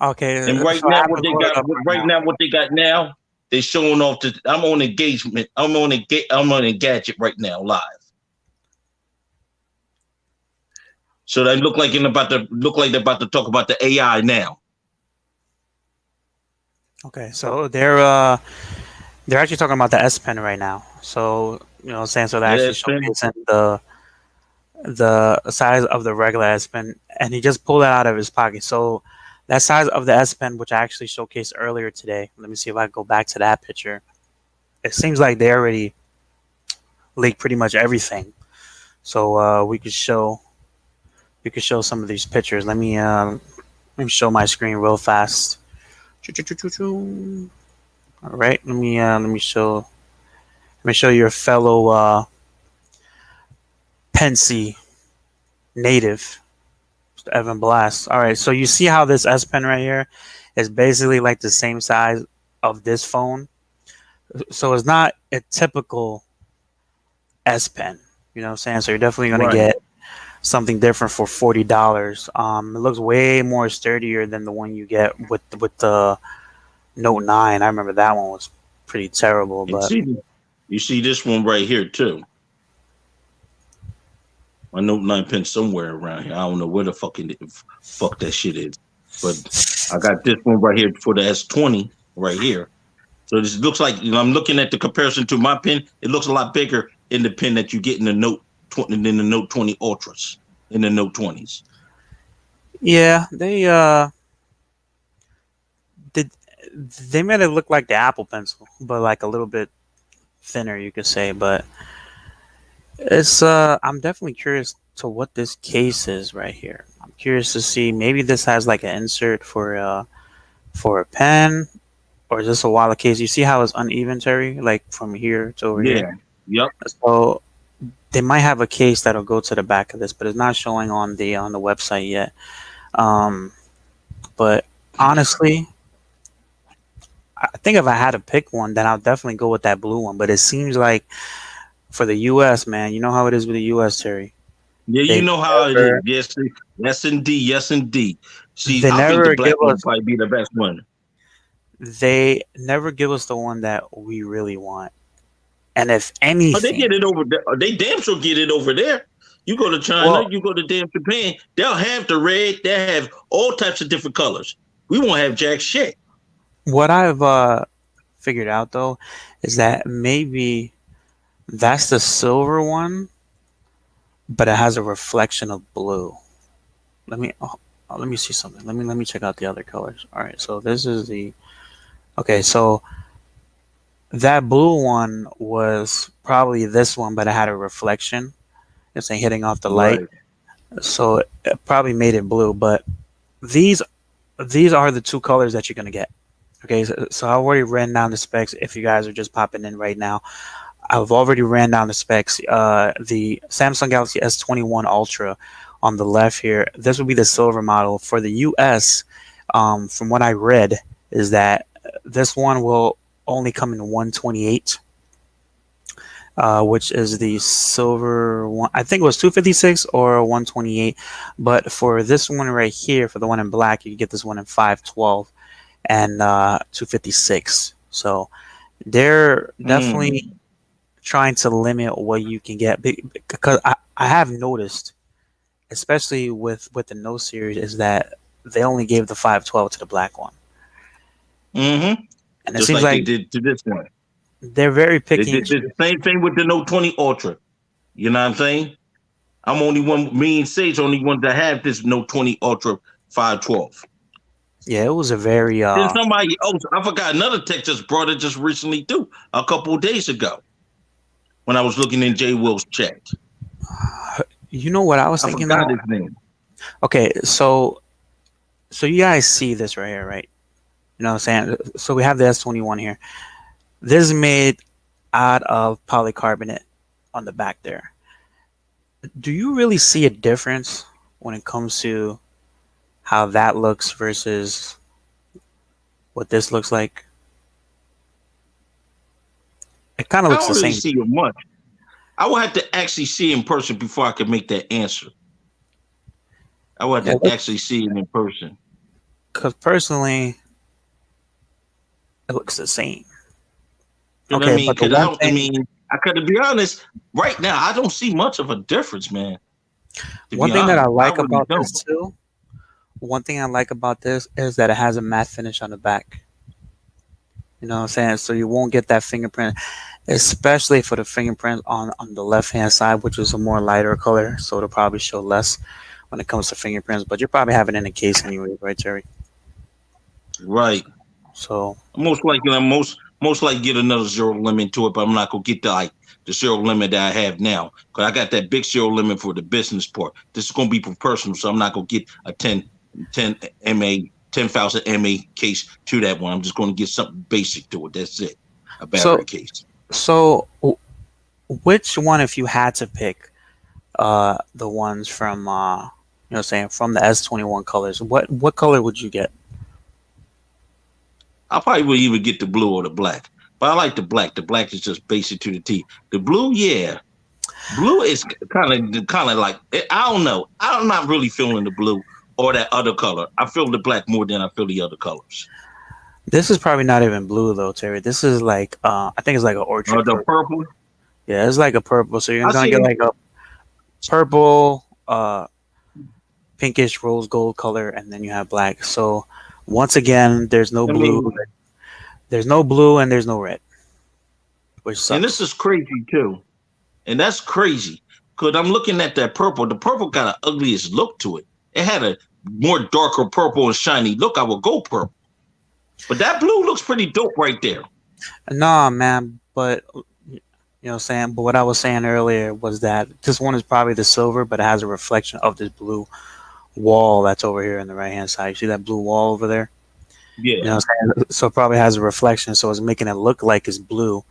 okay. And right So I now, have what it they loaded got, up right right now. now, what they got now, they showing off the. I'm on engagement. I'm on a gadget right now, live. So they look like they're about to talk about the AI now. Okay. So they're actually talking about the S Pen right now. So saying so they're Yeah, actually that's been. showcasing the size of the regular S Pen, and he just pulled that out of his pocket. So that size of the S Pen, which I actually showcased earlier today. Let me see if I can go back to that picture. It seems like they already leaked pretty much everything. So we could show some of these pictures. Let me show my screen real fast. Choo-choo-choo-choo-choo. All right, let me show your fellow Pensy native, Mr. Evan Blast. All right, so you see how this S Pen right here is basically like the same size of this phone. So it's not a typical S Pen. You know what I'm saying? So you're definitely gonna Right. get something different for $40. It looks way more sturdier than the one you get with the Note 9. I remember that one was pretty terrible, And but you see this one right here too. My Note 9 pen somewhere around here. I don't know where the fuck that shit is. But I got this one right here for the S20 right here. So this looks like I'm looking at the comparison to my pen. It looks a lot bigger in the pen that you get in the Note 20 than the Note 20 Ultras in the Note 20s. yeah, did they made it look like the Apple Pencil, but like a little bit thinner, you could say. But it's I'm definitely curious to what this case is right here. I'm curious to see maybe this has like an insert for a pen, or is this a wallet case? You see how it's uneven, Terry, like from here to over here. Yeah. Yep. So they might have a case that'll go to the back of this, but it's not showing on the website yet. Um, but honestly, I think if I had to pick one, then I'll definitely go with that blue one. But it seems like for the U.S., man, you know how it is with the U.S., Terry. Yeah, you They know how it is. never, Yes, yes indeed. Yes indeed. See, they I think the never give black one us, would probably be the best one. they never give us the one that we really want. And if Oh, they get anything, it over there. They damn sure get it over there. You go to China, well, you go to damn Japan, they'll have the red, they'll have all types of different colors. We won't have jack shit. what I've figured out though is that maybe that's the silver one, but it has a reflection of blue. Let me see something. Let me check out the other colors. All right, so this is the okay. So that blue one was probably this one, but it had a reflection. It's like hitting off the light, Right. so it probably made it blue. But these these are the two colors that you're gonna get. Okay, so I already ran down the specs. If you guys are just popping in right now, I've already ran down the specs. The Samsung Galaxy S21 Ultra on the left here. This would be the silver model for the US. From what I read, is that this one will only come in 128, which is the silver one. I think it was 256 or 128. But for this one right here, for the one in black, you can get this one in 512 and 256. So they're definitely trying to limit what you can get, because I have noticed, especially with the No series, is that they only gave the 512 to the black one, Mm-hmm. and it Just seems like they like did to this one. they're very They picky and did the same thing with the Note 20 Ultra. You know what I'm saying? I'm only one. Me and Sage only one to have this Note 20 Ultra 512. yeah, it was a very Then somebody else, I forgot another tech just brought it just recently too, a couple of days ago when I was looking in Jay Will's chat. you know what I was I thinking forgot though? his name. Okay, so you guys see this right here, right? You know what I'm saying? So we have the S21 here. This is made out of polycarbonate on the back there. Do you really see a difference when it comes to how that looks versus what this looks like? It kind of I looks don't the really same. see it much. I would have to actually see in person before I could make that answer. I would Yeah, have to actually see it in person. because personally, it looks the same. Cause Okay, but the cause I one don't. thing, I got to be honest. Right now, I don't see much of a difference, man. To one be thing that I honest, I like really about this don't. too, one thing I like about this is that it has a matte finish on the back. You know what I'm saying? So you won't get that fingerprint, especially for the fingerprint on the left hand side, which is a more lighter color. So it'll probably show less when it comes to fingerprints. But you probably have it in the case anyway, right, Terry? Right. So Most likely, most likely get another zero limit to it, but I'm not gonna get the zero limit that I have now because I got that big zero limit for the business part. This is gonna be for personal, so I'm not gonna get a 10 MA 10,000 MA case to that one. I'm just gonna get something basic to it. That's it, a battery so case. which one, if you had to pick, the ones from you know, saying from the S21 colors, what color would you get? I probably would either get the blue or the black, but I like the black. The black is just basic to the T. The blue, yeah, blue is kind of like I don't know. I'm not really feeling the blue or that other color. I feel the black more than I feel the other colors. This is probably not even blue though, Terry. This is like I think it's like an orchard The purple. purple. Yeah, it's like a purple. So you're I gonna see get it. like a purple, pinkish rose gold color, and then you have black. So once again, there's no I blue. mean, There's no blue and there's no red, which and this sucks. is crazy too. And that's crazy because I'm looking at that purple. The purple got an ugliest look to it. It had a more darker purple and shiny look. I would go purple, but that blue looks pretty dope right there. Nah, man, but you know what I'm saying? But what I was saying earlier was that this one is probably the silver, but it has a reflection of this blue wall that's over here on the right hand side. You see that blue wall over there? You Yeah. know what I'm saying? So it probably has a reflection, so it's making it look like it's blue,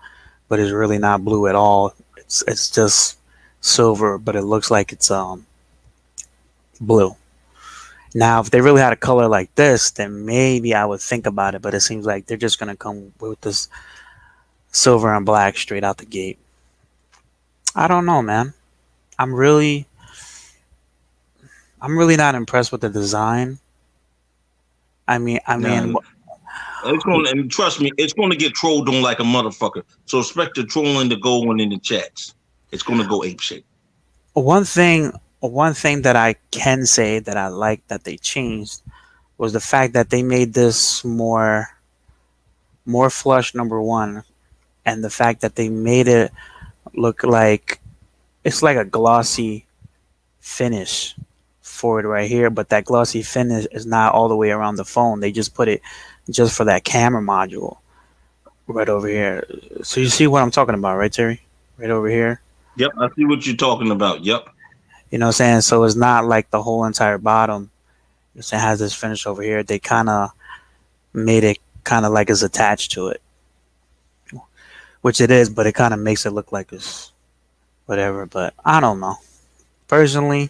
but it's really not blue at all. It's just silver, but it looks like it's blue. Now, if they really had a color like this, then maybe I would think about it, but it seems like they're just gonna come with this silver and black straight out the gate. I don't know, man. I'm really I'm really not impressed with the design. I mean, Nah, it's going to, and trust me, it's going to get trolled on like a motherfucker. So expect the trolling to go on in the chats. It's going to go ape shit. one thing one thing that I can say that I like that they changed was the fact that they made this more flush, number one, and the fact that they made it look like it's like a glossy finish for it right here, but that glossy finish is not all the way around the phone. They just put it just for that camera module right over here. So you see what I'm talking about, right, Terry? Right over here. Yep, I see what you're talking about. Yep. You know what I'm saying? So it's not like the whole entire bottom. It has this finish over here. They kind of made it kind of like it's attached to it, which it is, but it kind of makes it look like it's whatever. But I don't know. Personally,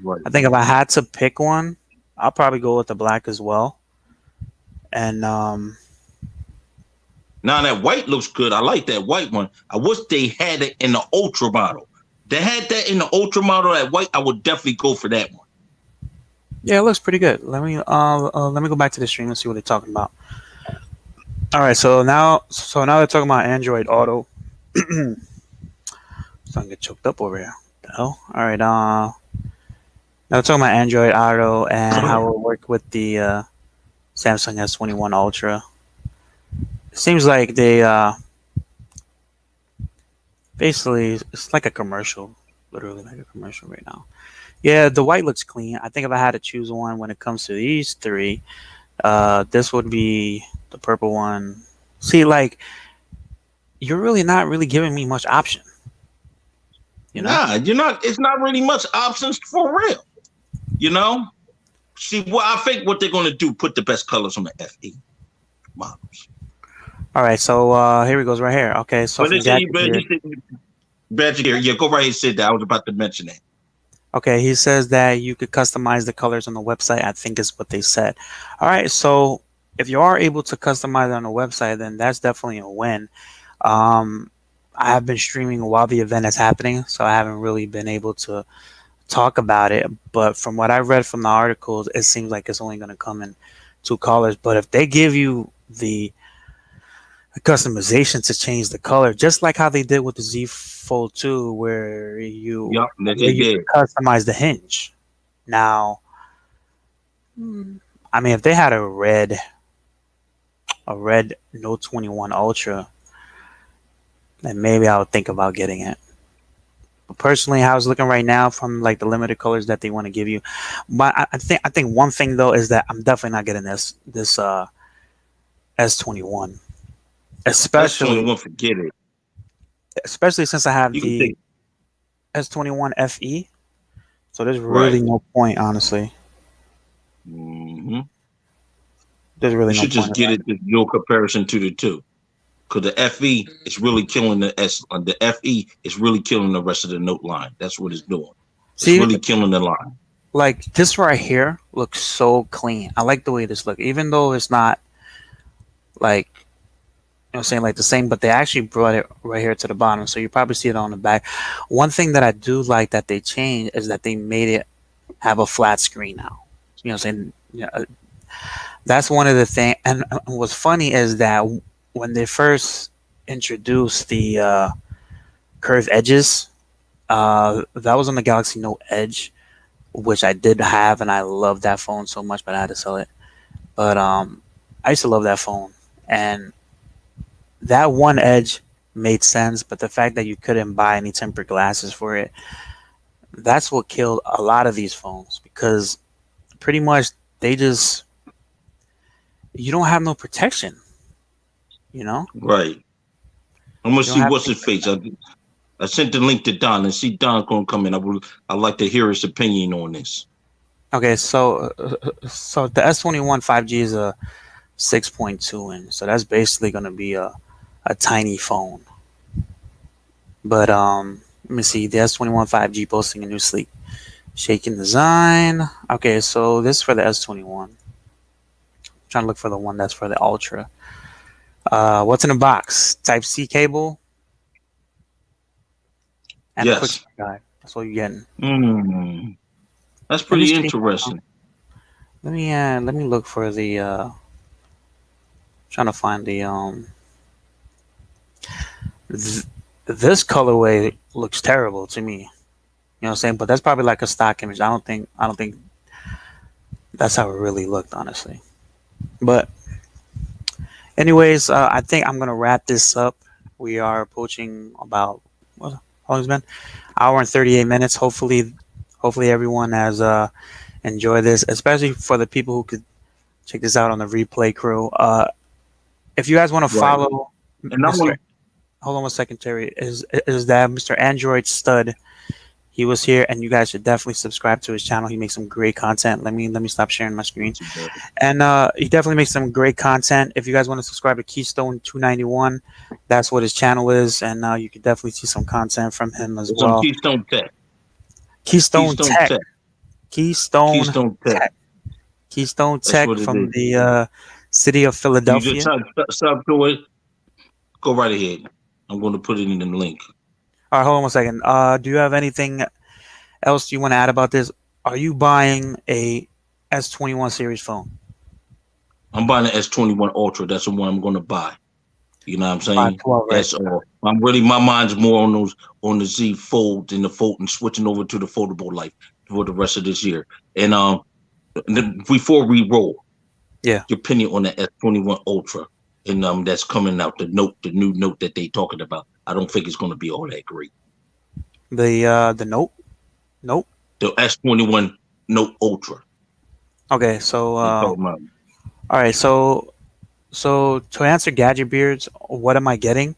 Right. I think if I had to pick one, I'll probably go with the black as well. And Now that white looks good. I like that white one. I wish they had it in the ultra model. They had that in the ultra model. That white, I would definitely go for that one. yeah, it looks pretty good. Let me go back to the stream and see what they're talking about. All right, so now they're talking about Android Auto. Starting to get choked up over here. What the hell? All right, now we're talking about Android Auto and how it will work with the Samsung S21 Ultra. It seems like they basically it's like a commercial, literally like a commercial right now. Yeah, the white looks clean. I think if I had to choose one when it comes to these three, this would be the purple one. See, like you're really not really giving me much option. You know? Nah, you're not. It's not really much options for real. You know. See, what I think what they're gonna do, put the best colors on the FE models. All right, so here we goes right here. Okay, so But from they say, Gadget Gear, yeah, go right ahead and say that. I was about to mention that. okay, he says that you could customize the colors on the website. I think is what they said. All right, so if you are able to customize it on the website, then that's definitely a win. Um, I have been streaming while the event is happening, so I haven't really been able to talk about it. But from what I read from the articles, it seems like it's only going to come in two colors. But if they give you the customization to change the color, just like how they did with the Z Fold 2, where Yup, they you did. customize the hinge. Now, I mean, if they had a red Note 21 Ultra, then maybe I would think about getting it. But personally, how it's looking right now from like the limited colors that they want to give you, but I think one thing though is that I'm definitely not getting this S21, That's especially 21. Forget it. especially since I have You can the take S21 FE. So there's right. really no point, honestly. Mm-hmm. There's really You no should just point. get it to no comparison to the two. Because the FE is really killing the S. The FE is really killing the rest of the Note line. That's what it's doing. It's See, really killing the line. like this right here looks so clean. I like the way this looks, even though it's not like I'm saying like the same, but they actually brought it right here to the bottom, so you probably see it on the back. One thing that I do like that they changed is that they made it have a flat screen now. You know what I'm saying? Yeah, that's one of the things. And what's funny is that when they first introduced the curved edges, that was on the Galaxy Note Edge, which I did have, and I loved that phone so much, but I had to sell it. But I used to love that phone, and that one edge made sense. But the fact that you couldn't buy any tempered glasses for it, that's what killed a lot of these phones because pretty much they just you don't have no protection. You know, Right. I'm gonna you don't see have. what's his face. I sent the link to Don and see Don's gonna come in. I'd like to hear his opinion on this. Okay, so the S21 5G is a 6.2 inch, so that's basically going to be a tiny phone. But let me see, the S21 5G posting a new sleek shaking design. Okay, so this is for the S21. I'm trying to look for the one that's for the Ultra. What's in the box? Type C cable and a quick Yes. start guide. That's what you're getting. That's Let me pretty see. interesting. Let me look for the trying to find the this colorway looks terrible to me. You know what I'm saying? But that's probably like a stock image. I don't think that's how it really looked, honestly. But anyways, I think I'm gonna wrap this up. We are approaching about what how long has it been? Hour and 38 minutes. Hopefully everyone has enjoyed this, especially for the people who could check this out on the replay crew. If you guys want to Right. follow And I'm Mr. gonna Hold on one second, Terry. Is that Mr. Android Stud He was here, and you guys should definitely subscribe to his channel. He makes some great content. Let me stop sharing my screen. And he definitely makes some great content. If you guys want to subscribe to Keystone 291, that's what his channel is, and you can definitely see some content from him as It's on well. Keystone Tech. Keystone Tech. Tech. Keystone Keystone Tech. Tech. Keystone That's Tech what it from is. the city of You Philadelphia. just sub to it. Go right ahead. I'm going to put it in the link. All right, hold on one second. Do you have anything else you want to add about this? Are you buying a S21 series phone? I'm buying an S21 Ultra. That's the one I'm going to buy. You know what I'm saying? 512, right? That's all. My mind's more on the Z Fold and the Fold and switching over to the foldable life for the rest of this year. And before we roll, Yeah. your opinion on the S21 Ultra and that's coming out, the new note that they talking about. I don't think it's going to be all that great. The Note. The S21 Note Ultra. Okay, so They talking about. all right, so to answer Gadget Beards, what am I getting?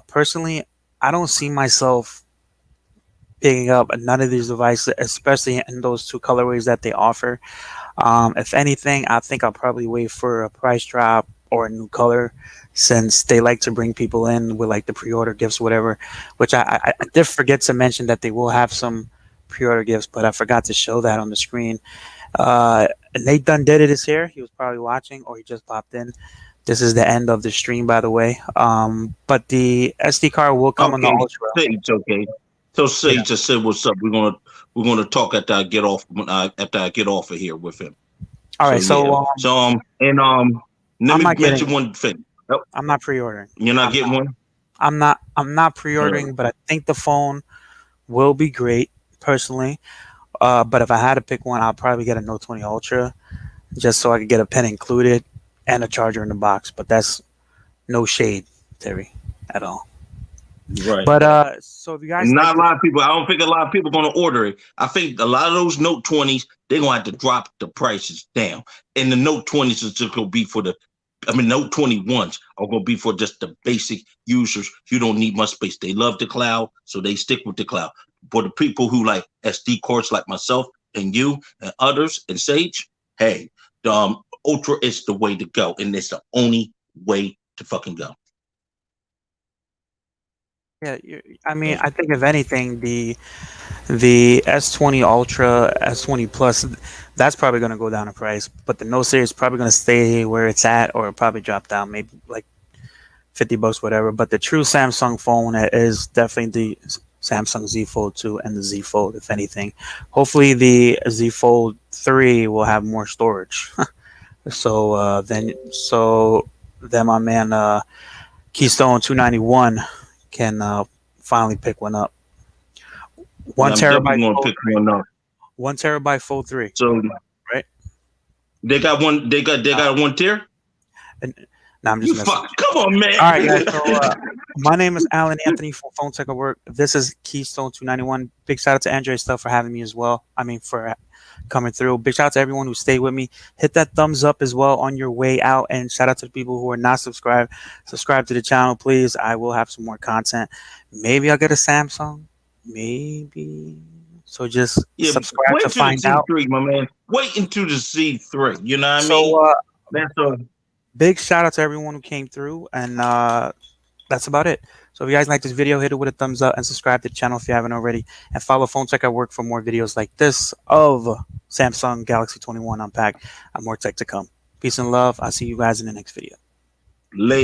Personally, I don't see myself picking up none of these devices, especially in those two colorways that they offer. If anything, I think I'll probably wait for a price drop or a new color, since they like to bring people in with like the pre-order gifts, whatever. Which I did forget to mention that they will have some pre-order gifts, but I forgot to show that on the screen. Nate Dunn did it this year. He was probably watching, or he just popped in. This is the end of the stream, by the way. But the SD card will come on the Ultra. Sage, okay. So Sage just said, "What's up? We're gonna talk after I get off of here with him." All right, so let me not mention getting- one thing. I'm not pre-ordering. You're not getting one. I'm not pre-ordering, but I think the phone will be great personally. But if I had to pick one, I'll probably get a Note 20 Ultra, just so I could get a pen included and a charger in the box. But that's no shade, Terry, at all. Right. But so if you guys Not a lot of people. I don't think a lot of people are going to order it. I think a lot of those Note 20s, they're going to have to drop the prices down. And the Note 20s is just going to be Note 21s are going to be for just the basic users. You don't need much space. They love the cloud, so they stick with the cloud. For the people who like SD cards like myself and you and others and Sage, hey, the Ultra is the way to go. And it's the only way to fucking go. Yeah, I mean, I think if anything, the S20 Ultra, S20 Plus, that's probably going to go down in price. But the Note series is probably going to stay where it's at, or probably drop down, maybe like $50, whatever. But the true Samsung phone is definitely the Samsung Z Fold 2 and the Z Fold, if anything. Hopefully, the Z Fold 3 will have more storage. So then my man Keystone 291 can finally pick one up. 1 terabyte. Gonna pick one up. 1 terabyte Fold 3. So right. They got one. They got 1 tier. No, I'm just messing. Come on, man. All right, guys. So my name is Alan Anthony from Phone Tech at Work. This is Keystone 291. Big shout out to Android Stuff for having me as well. I mean, for coming through. Big shout out to everyone who stayed with me. Hit that thumbs up as well on your way out, and shout out to the people who are not subscribed. Subscribe to the channel, please. I will have some more content. Maybe I'll get a Samsung. Maybe. So just subscribe to find out. Z3, my man. Wait until the Z3. You know what I mean? So big shout out to everyone who came through, and that's about it. So if you guys like this video, hit it with a thumbs up and subscribe to the channel if you haven't already. And follow Phone Tech at Work for more videos like this of Samsung Galaxy 21 Unpacked and more tech to come. Peace and love. I'll see you guys in the next video.